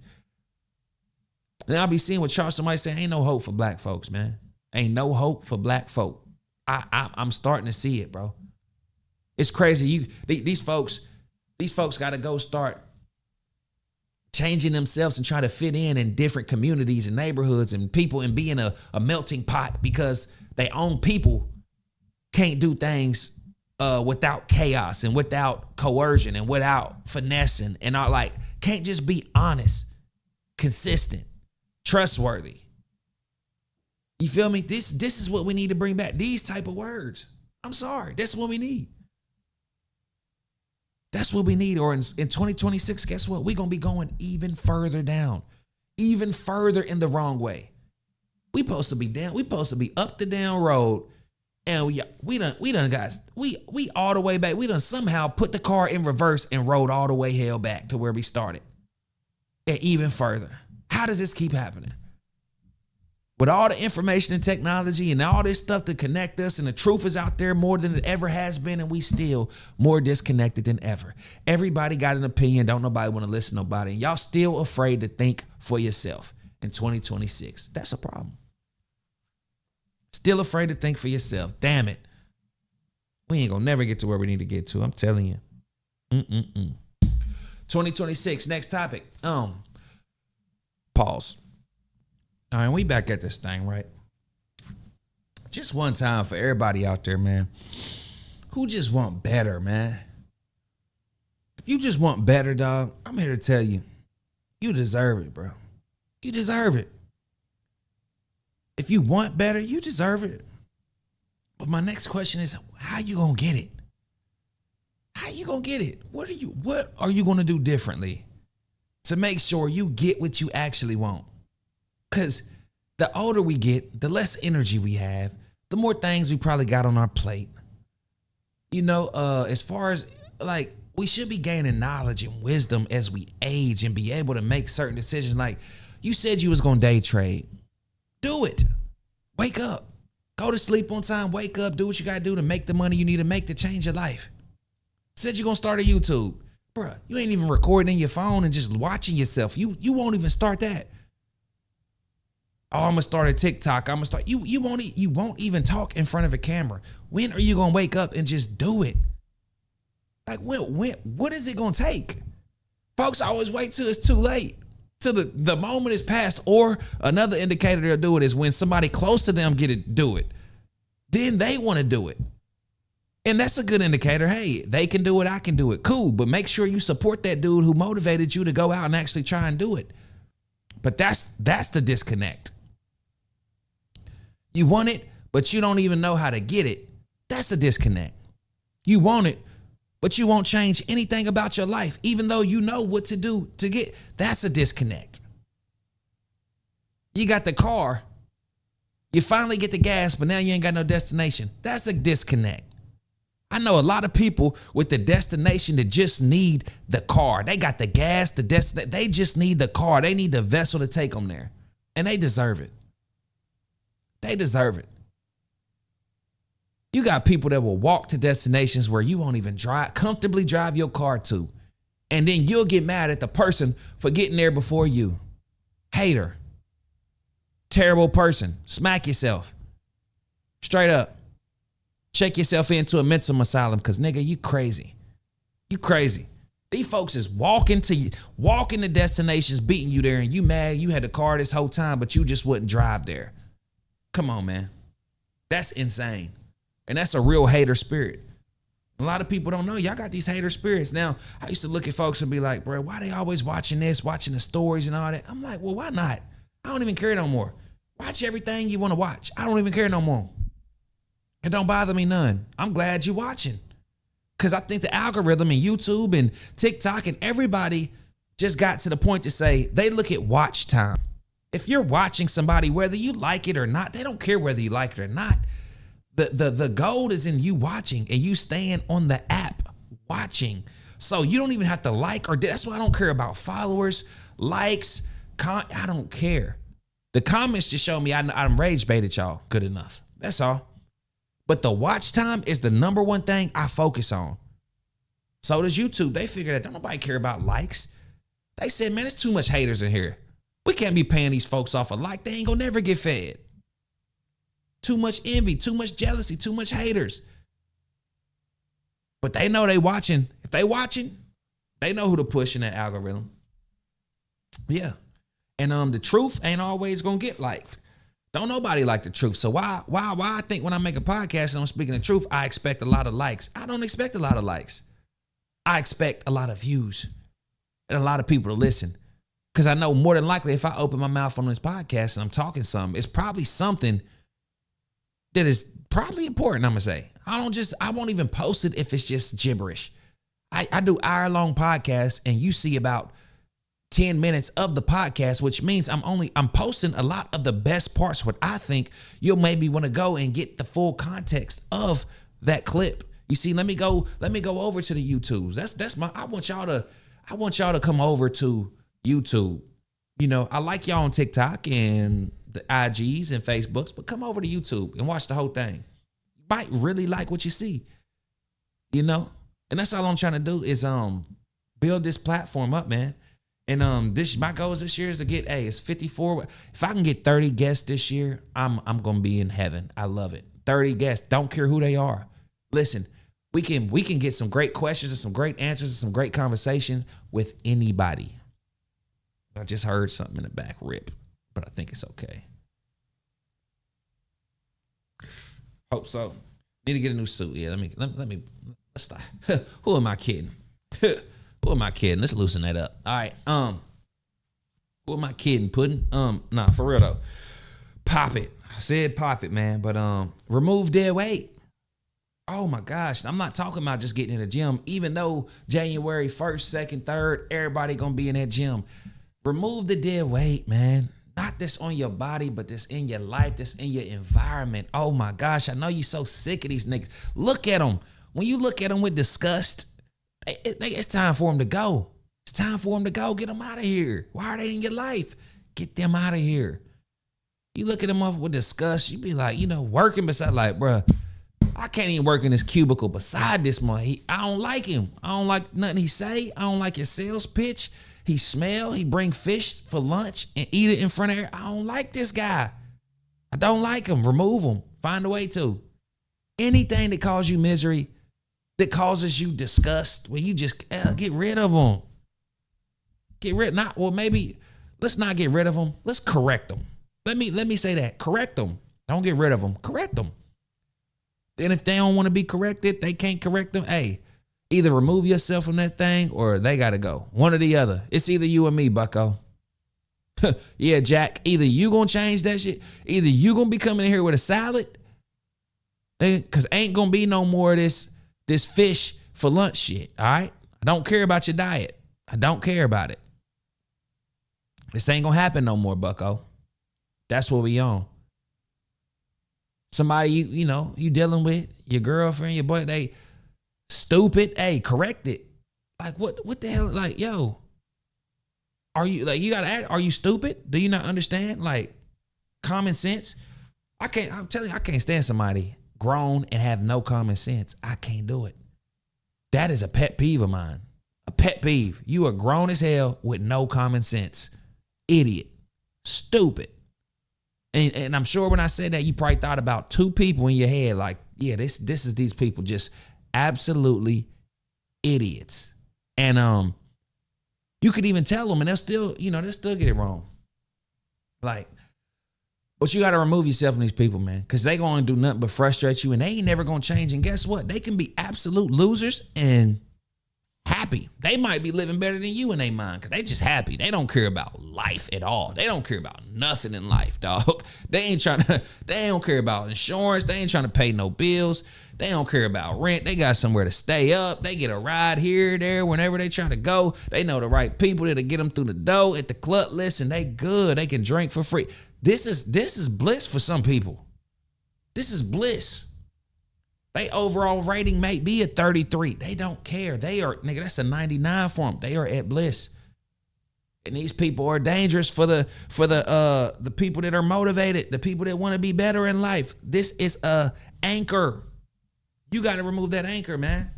And I'll be seeing what Charles might say, ain't no hope for black folks, man. Ain't no hope for black folk. I'm starting to see it, bro. It's crazy. These folks got to go start changing themselves and try to fit in different communities and neighborhoods and people and being a melting pot because their own people can't do things without chaos and without coercion and without finessing and all, like, can't just be honest, consistent, trustworthy. You feel me? This is what we need to bring back. These type of words. I'm sorry. That's what we need. That's what we need. Or in 2026, guess what? We're going to be going even further down, even further in the wrong way. We supposed to be down. We supposed to be up the down road. And we done guys, we all the way back. We done somehow put the car in reverse and rode all the way hell back to where we started. And even further. How does this keep happening? With all the information and technology and all this stuff to connect us, and the truth is out there more than it ever has been, and we still more disconnected than ever. Everybody got an opinion. Don't nobody want to listen to nobody. And y'all still afraid to think for yourself in 2026. That's a problem. Still afraid to think for yourself. Damn it. We ain't gonna never get to where we need to get to. I'm telling you. 2026, next topic. Pause. All right, we back at this thing, right? Just one time for everybody out there, man, who just want better, man. If you just want better, dog, I'm here to tell you, you deserve it, bro. You deserve it. If you want better, you deserve it. But my next question is, how you gonna get it? How you gonna get it? What are you gonna do differently to make sure you get what you actually want? Because the older we get, the less energy we have, the more things we probably got on our plate. As far as like, we should be gaining knowledge and wisdom as we age and be able to make certain decisions. Like you said you was gonna day trade. Do it. Wake up. Go to sleep on time. Wake up. Do what you gotta do to make the money you need to make to change your life. Said you're gonna start a YouTube. Bruh, you ain't even recording in your phone and just watching yourself. You won't even start that. Oh, I'm gonna start a TikTok. I'm gonna start. You won't even talk in front of a camera. When are you gonna wake up and just do it? Like what is it gonna take? Folks always wait till it's too late. Till the moment is past, or another indicator they'll do it is when somebody close to them do it. Then they want to do it. And that's a good indicator. Hey, they can do it, I can do it. Cool, but make sure you support that dude who motivated you to go out and actually try and do it. But that's the disconnect. You want it, but you don't even know how to get it. That's a disconnect. You want it, but you won't change anything about your life, even though you know what to do to get. That's a disconnect. You got the car. You finally get the gas, but now you ain't got no destination. That's a disconnect. I know a lot of people with the destination that just need the car. They got the gas, the destination. They just need the car. They need the vessel to take them there. And they deserve it. They deserve it. You got people that will walk to destinations where you won't even comfortably drive your car to. And then you'll get mad at the person for getting there before you. Hater. Terrible person. Smack yourself. Straight up. Check yourself into a mental asylum, because nigga, you crazy. You crazy. These folks is walking to destinations, beating you there, and you mad you had the car this whole time, but you just wouldn't drive there. Come on, man. That's insane. And that's a real hater spirit. A lot of people don't know y'all got these hater spirits. Now, I used to look at folks and be like, bro, why they always watching this, watching the stories and all that? I'm like, well, why not? I don't even care no more. Watch everything you want to watch. I don't even care no more. It don't bother me none. I'm glad you're watching. Because I think the algorithm and YouTube and TikTok and everybody just got to the point to say they look at watch time. If you're watching somebody, whether you like it or not, they don't care whether you like it or not. The gold is in you watching and you staying on the app watching. So you don't even have to like or that's why I don't care about followers, likes, I don't care. The comments just show me I'm rage baited y'all good enough. That's all. But the watch time is the number one thing I focus on. So does YouTube. They figured that don't nobody care about likes. They said, man, it's too much haters in here. We can't be paying these folks off a like. They ain't gonna never get fed. Too much envy, too much jealousy, too much haters. But they know they watching. If they watching, they know who to push in that algorithm. Yeah. And the truth ain't always gonna get liked. Don't nobody like the truth. So why I think when I make a podcast and I'm speaking the truth, I expect a lot of likes. I don't expect a lot of likes. I expect a lot of views and a lot of people to listen. Because I know more than likely if I open my mouth on this podcast and I'm talking something, it's probably something that is probably important, I'm going to say. I won't even post it if it's just gibberish. I do hour-long podcasts and you see about 10 minutes of the podcast, which means I'm posting a lot of the best parts, what I think you'll maybe want to go and get the full context of that clip. You see, let me go over to the YouTubes. I want y'all to come over to YouTube. You know, I like y'all on TikTok and the IGs and Facebooks, but come over to YouTube and watch the whole thing. You might really like what you see, you know? And that's all I'm trying to do is build this platform up, man. And my goals this year is to get it's 54. If I can get 30 guests this year, I'm gonna be in heaven. I love it. 30 guests, don't care who they are. Listen, we can get some great questions and some great answers and some great conversations with anybody. I just heard something in the back rip, but I think it's okay. Hope so. Need to get a new suit. Yeah, let's stop. Who am I kidding? Who am I kidding? Let's loosen that up. All right. Who am I kidding? Pudding? Nah, for real though. Pop it. I said pop it, man. But remove dead weight. Oh my gosh. I'm not talking about just getting in the gym, even though January 1st, 2nd, 3rd, everybody gonna be in that gym. Remove the dead weight, man. Not this on your body, but this in your life, this in your environment. Oh my gosh, I know you're so sick of these niggas. Look at them. When you look at them with disgust, it's time for them to go. It's time for them to go. Get them out of here. Why are they in your life? Get them out of here. You look at them up with disgust, you be like, working beside, like, bruh, I can't even work in this cubicle beside this man. I don't like him. I don't like nothing he say. I don't like his sales pitch. He smell. He bring fish for lunch and eat it in front of her. I don't like this guy. I don't like him. Remove him. Find a way to. Anything that causes you misery, that causes you disgust, well, you just get rid of them. Maybe let's not get rid of them. Let's correct them. Let me say that. Correct them. Don't get rid of them. Correct them. Then if they don't want to be corrected, they can't correct them. Hey, either remove yourself from that thing or they got to go. One or the other. It's either you or me, bucko. Yeah, Jack. Either you going to change that shit. Either you going to be coming in here with a salad. Because ain't going to be no more of this fish for lunch shit. All right? I don't care about your diet. I don't care about it. This ain't going to happen no more, bucko. That's what we on. Somebody you dealing with, your girlfriend, your boy, they stupid. Hey, correct it. Like what the hell? Like, yo, are you like, you gotta act, are you stupid? Do you not understand? Like, common sense? I'm telling you, I can't stand somebody grown and have no common sense. I can't do it. That is a pet peeve of mine. A pet peeve. You are grown as hell with no common sense. Idiot. Stupid. And I'm sure when I said that, you probably thought about two people in your head like, yeah, this is these people just absolutely idiots. And you could even tell them and they'll still get it wrong. Like, but you got to remove yourself from these people, man, because they going to do nothing but frustrate you and they ain't never going to change. And guess what? They can be absolute losers and happy. They might be living better than you in their mind because they just happy. They don't care about life at all. They don't care about nothing in life, dog. They don't care about insurance. They ain't trying to pay no bills. They don't care about rent. They got somewhere to stay up. They get a ride here, there, whenever they trying to go. They know the right people that'll get them through the door at the club. Listen, they good. They can drink for free. This is bliss for some people. This is bliss. They overall rating may be a 33. They don't care. They are, nigga, that's a 99 for them. They are at bliss. And these people are dangerous for the people that are motivated, the people that want to be better in life. This is a anchor. You got to remove that anchor, man.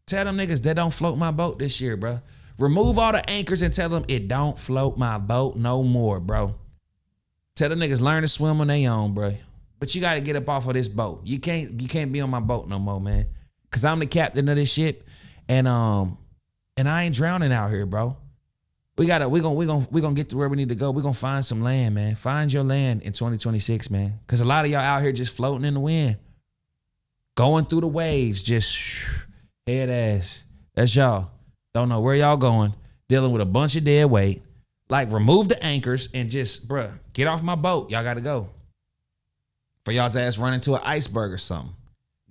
Tell them niggas that don't float my boat this year, bro. Remove all the anchors and tell them it don't float my boat no more, bro. Tell them niggas learn to swim on their own, bro. But you got to get up off of this boat. You can't be on my boat no more, man. Cause I'm the captain of this ship, and I ain't drowning out here, bro. We gonna get to where we need to go. We gonna find some land, man. Find your land in 2026, man. Cause a lot of y'all out here just floating in the wind, going through the waves, just head ass. That's y'all. Don't know where y'all going. Dealing with a bunch of dead weight. Like, remove the anchors and just, bruh, get off my boat. Y'all gotta go. For y'all's ass run into an iceberg or something.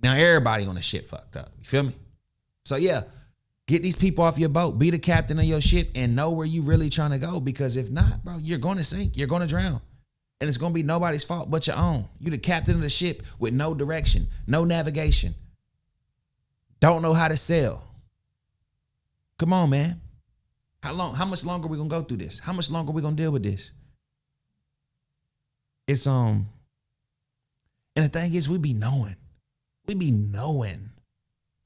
Now everybody on the ship fucked up. You feel me? So yeah, get these people off your boat. Be the captain of your ship and know where you really trying to go. Because if not, bro, you're going to sink. You're going to drown. And it's going to be nobody's fault but your own. You the captain of the ship with no direction, no navigation. Don't know how to sail. Come on, man. How much longer we going to go through this? How much longer we going to deal with this? It's And the thing is, we be knowing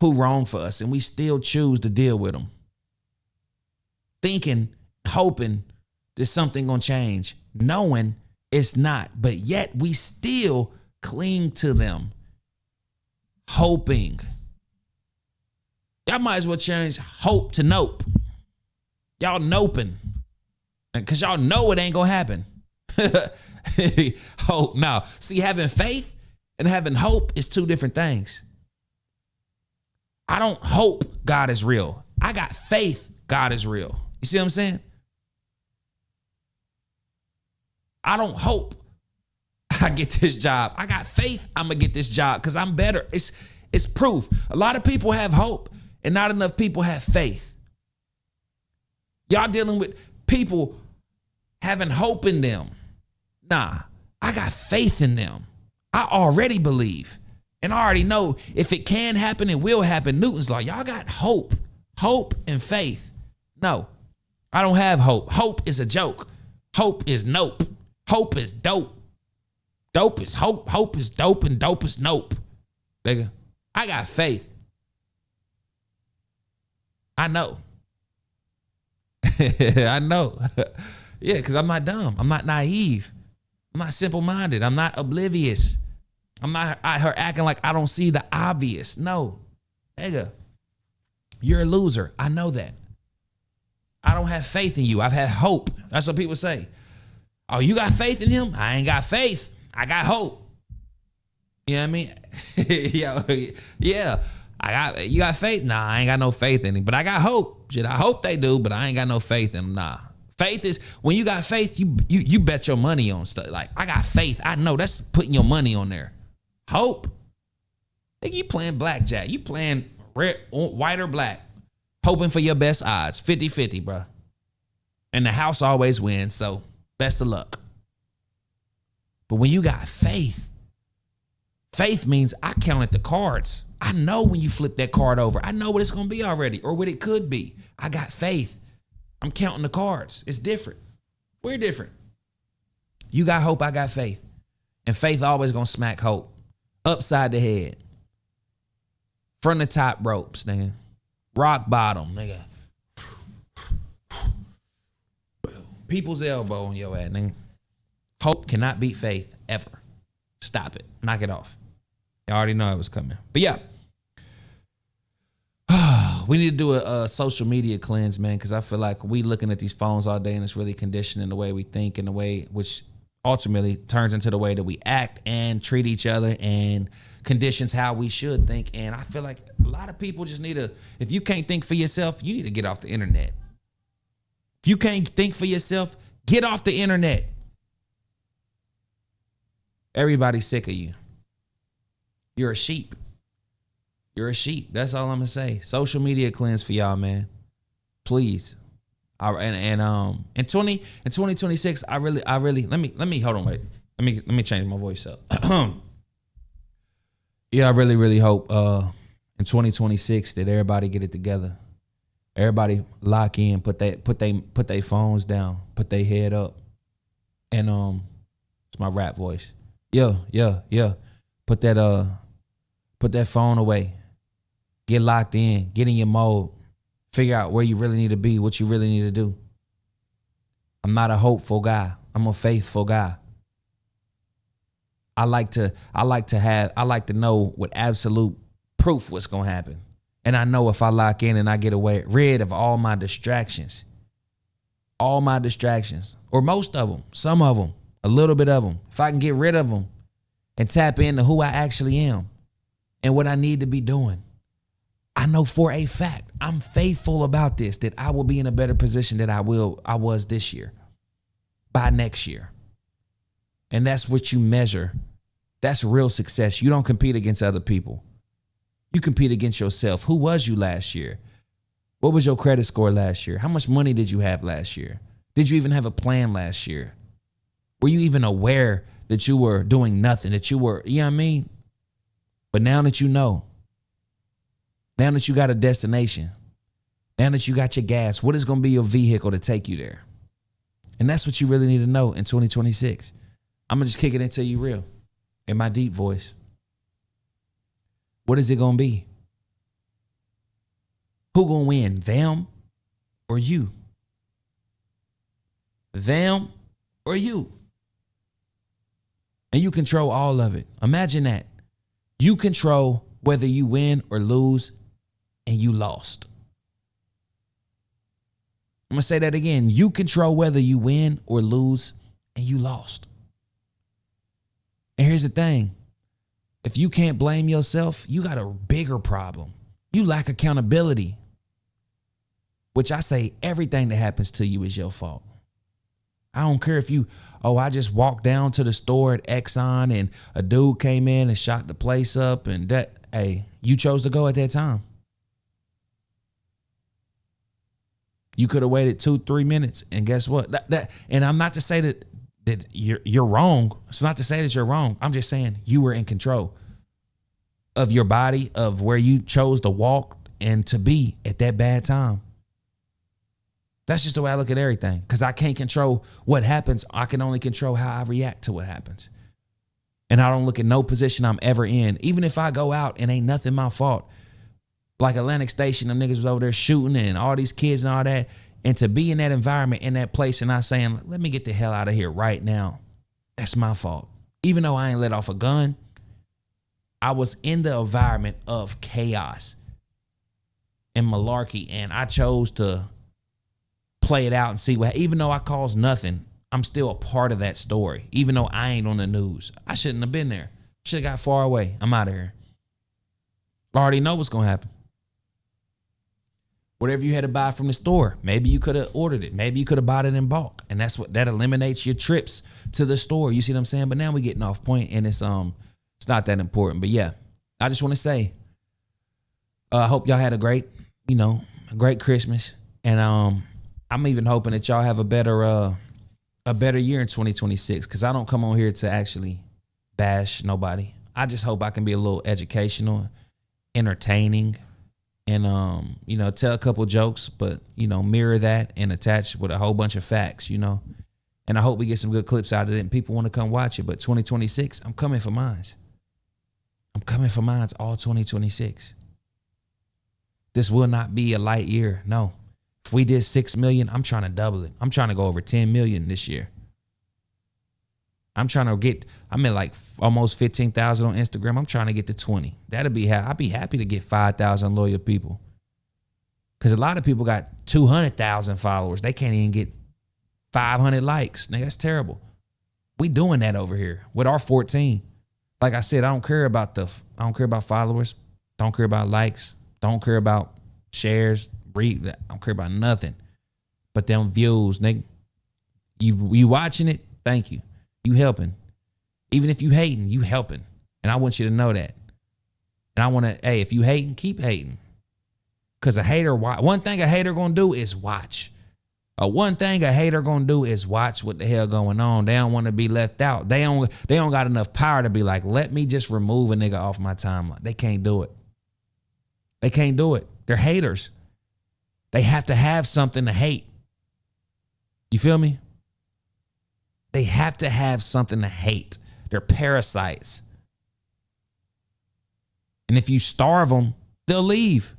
who wrong for us, and we still choose to deal with them. Thinking, hoping there's something gonna change, knowing it's not, but yet we still cling to them, hoping. Y'all might as well change hope to nope. Y'all noping, because y'all know it ain't gonna happen. Hope. Now, see, having faith and having hope is two different things. I don't hope God is real. I I got faith God is real. You see what I'm saying? I don't hope I get this job. I got faith I'm going to get this job because I'm better. It's proof. A lot of people have hope and not enough people have faith. Y'all dealing with people having hope in them. Nah, I got faith in them. I already believe. And I already know if it can happen, it will happen. Newton's law. Y'all got hope and faith. No, I don't have hope. Hope is a joke. Hope is nope. Hope is dope. Dope is hope. Hope is dope and dope is nope. Nigga, I got faith. I know. I know. Yeah, because I'm not dumb. I'm not naive. I'm not simple-minded. I'm not oblivious. I'm not out here acting like I don't see the obvious. No. Nigga, you're a loser. I know that. I don't have faith in you. I've had hope. That's what people say. Oh, you got faith in him? I ain't got faith. I got hope. You know what I mean? Yeah. You got faith? Nah, I ain't got no faith in him. But I got hope. Shit, I hope they do, but I ain't got no faith in them. Nah. Faith is, when you got faith, you bet your money on stuff. Like, I got faith. I know that's putting your money on there. Hope. Think you playing blackjack. You playing red, white or black. Hoping for your best odds. 50-50, bro. And the house always wins, so best of luck. But when you got faith means I counted the cards. I know when you flip that card over. I know what it's going to be already or what it could be. I got faith. I'm counting the cards. It's different. We're different. You got hope, I got faith. And faith always going to smack hope. Upside the head. From the top ropes, nigga. Rock bottom, nigga. People's elbow on your ass, nigga. Hope cannot beat faith, ever. Stop it. Knock it off. You already know it was coming. But yeah. We need to do a social media cleanse, man, because I feel like we looking at these phones all day and it's really conditioning the way we think and the way, which ultimately turns into the way that we act and treat each other and conditions how we should think. And I feel like a lot of people just need to, if you can't think for yourself, you need to get off the internet. If you can't think for yourself, get off the internet. Everybody's sick of you. You're a sheep. You're a sheep. That's all I'm gonna say. Social media cleanse for y'all, man. Please. In 2026, I really let me hold on, wait. Let me change my voice up. Yeah, I really hope in 2026 that everybody get it together. Everybody lock in, put they phones down, put their head up. And it's my rap voice. Yeah. Put that phone away. Get locked in. Get in your mode. Figure out where you really need to be, what you really need to do. I'm not a hopeful guy. I'm a faithful guy. I like to know with absolute proof what's gonna happen. And I know if I lock in and I get rid of all my distractions, or most of them, some of them, a little bit of them, if I can get rid of them and tap into who I actually am and what I need to be doing, I know for a fact, I'm faithful about this, that I will be in a better position than I was this year, by next year. And that's what you measure. That's real success. You don't compete against other people. You compete against yourself. Who was you last year? What was your credit score last year? How much money did you have last year? Did you even have a plan last year? Were you even aware that you were doing nothing, that you were, you know what I mean? But now that you know, now that you got a destination, now that you got your gas, what is going to be your vehicle to take you there? And that's what you really need to know in 2026. I'm going to just kick it into you real in my deep voice. What is it going to be? Who going to win, them or you? Them or you? And you control all of it. Imagine that. You control whether you win or lose, and you lost. I'm going to say that again. You control whether you win or lose, and you lost. And here's the thing. If you can't blame yourself, you got a bigger problem. You lack accountability. which I say everything that happens to you is your fault. I don't care if I just walked down to the store at Exxon and a dude came in and shot the place up and that, hey, you chose to go at that time. You could have waited 2-3 minutes, and guess what? And I'm not to say that you're wrong. It's not to say that you're wrong. I'm just saying you were in control of your body, of where you chose to walk and to be at that bad time. That's just the way I look at everything, because I can't control what happens. I can only control how I react to what happens. And I don't look at no position I'm ever in. Even if I go out and ain't nothing my fault, like Atlantic Station, them niggas was over there shooting and all these kids and all that. And to be in that environment, in that place, and not saying, let me get the hell out of here right now. That's my fault. Even though I ain't let off a gun, I was in the environment of chaos and malarkey, and I chose to play it out and see what, even though I caused nothing, I'm still a part of that story. Even though I ain't on the news, I shouldn't have been there. Should have got far away. I'm out of here. I already know what's going to happen. Whatever you had to buy from the store, maybe you could have ordered it. Maybe you could have bought it in bulk. And that eliminates your trips to the store. You see what I'm saying? But now we're getting off point, and it's not that important. But yeah, I just want to say, I hope y'all had a great Christmas. And I'm even hoping that y'all have a better year in 2026, because I don't come on here to actually bash nobody. I just hope I can be a little educational, entertaining, and tell a couple jokes, but mirror that and attach with a whole bunch of facts, and I hope we get some good clips out of it and people want to come watch it. But 2026, I'm coming for mines. I'm coming for mines all 2026. This will not be a light year. No. If we did 6 million, I'm trying to double it. I'm trying to go over 10 million this year. I'm at like almost 15,000 on Instagram. I'm trying to get to 20. I'd be happy to get 5,000 loyal people. Because a lot of people got 200,000 followers. They can't even get 500 likes. Nigga, that's terrible. We doing that over here with our 14. Like I said, I don't care about followers. Don't care about likes. Don't care about shares. I don't care about nothing. But them views, nigga. You watching it? Thank you. You helping. Even if you hating, you helping. And I want you to know that. And I want to, hey, if you hating, keep hating. Because one thing a hater going to do is watch. One thing a hater going to do is watch what the hell going on. They don't want to be left out. They don't got enough power to be like, let me just remove a nigga off my timeline. They can't do it. They can't do it. They're haters. They have to have something to hate. You feel me? They have to have something to hate. They're parasites. And if you starve them, they'll leave.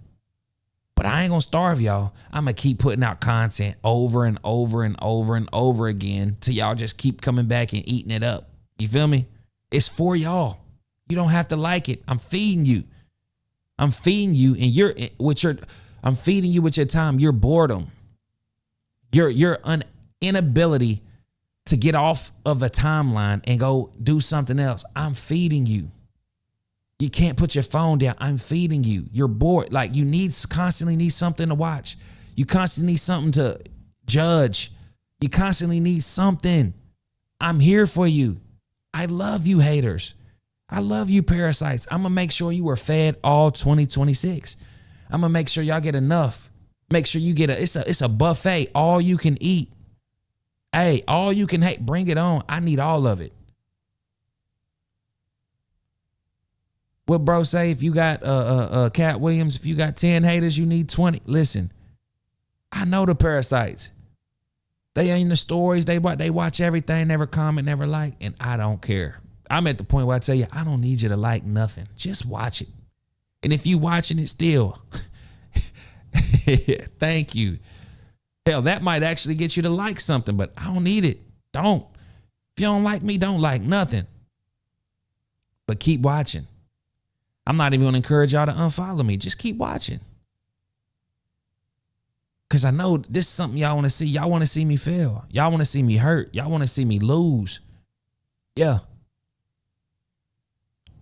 But I ain't going to starve y'all. I'm going to keep putting out content over and over and over and over again till y'all just keep coming back and eating it up. You feel me? It's for y'all. You don't have to like it. I'm feeding you. I'm feeding you, and I'm feeding you with your time, your boredom, your inability to get off of a timeline and go do something else. I'm feeding you. You can't put your phone down. I'm feeding you. You're bored. Like you constantly need something to watch. You constantly need something to judge. You constantly need something. I'm here for you. I love you haters. I love you parasites. I'm going to make sure you are fed all 2026. I'm going to make sure y'all get enough. Make sure you get it's a buffet. All you can eat. Hey, all you can hate, bring it on. I need all of it. What bro say? If you got Cat Williams, if you got 10 haters, you need 20. Listen, I know the parasites. They ain't the stories. They watch everything, never comment, never like, and I don't care. I'm at the point where I tell you, I don't need you to like nothing. Just watch it. And if you watching it still, thank you. Hell, that might actually get you to like something, but I don't need it. Don't. If you don't like me, don't like nothing. But keep watching. I'm not even going to encourage y'all to unfollow me. Just keep watching. Because I know this is something y'all want to see. Y'all want to see me fail. Y'all want to see me hurt. Y'all want to see me lose. Yeah.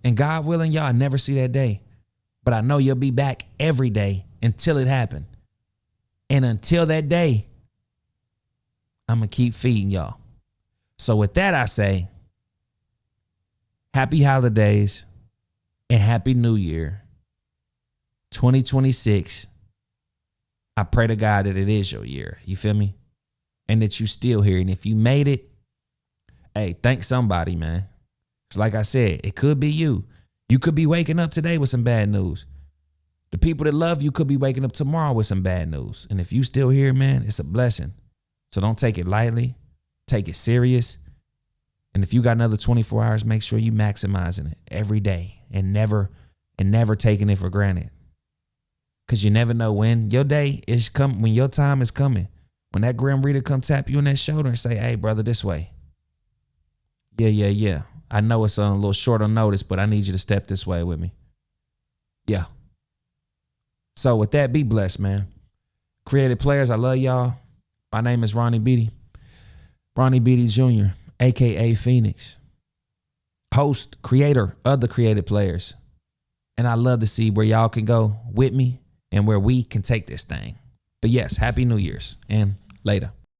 And God willing, y'all never see that day. But I know you'll be back every day until it happened. And until that day, I'm going to keep feeding y'all. So with that, I say, happy holidays and happy new year. 2026. I pray to God that it is your year. You feel me? And that you still here. And if you made it, hey, thank somebody, man. It's like I said, it could be you. You could be waking up today with some bad news. The people that love you could be waking up tomorrow with some bad news. And if you still here, man, it's a blessing. So don't take it lightly. Take it serious. And if you got another 24 hours, make sure you maximizing it every day and never taking it for granted. Because you never know when your day is coming, when your time is coming. When that Grim Reader come tap you on that shoulder and say, hey, brother, this way. Yeah. I know it's a little short on notice, but I need you to step this way with me. Yeah. So with that, be blessed, man. Creative players, I love y'all. My name is Ronnie Bey. Ronnie Bey Jr., a.k.a. Phoenix. Host, creator of the Creative Players. And I love to see where y'all can go with me and where we can take this thing. But yes, Happy New Year's and later.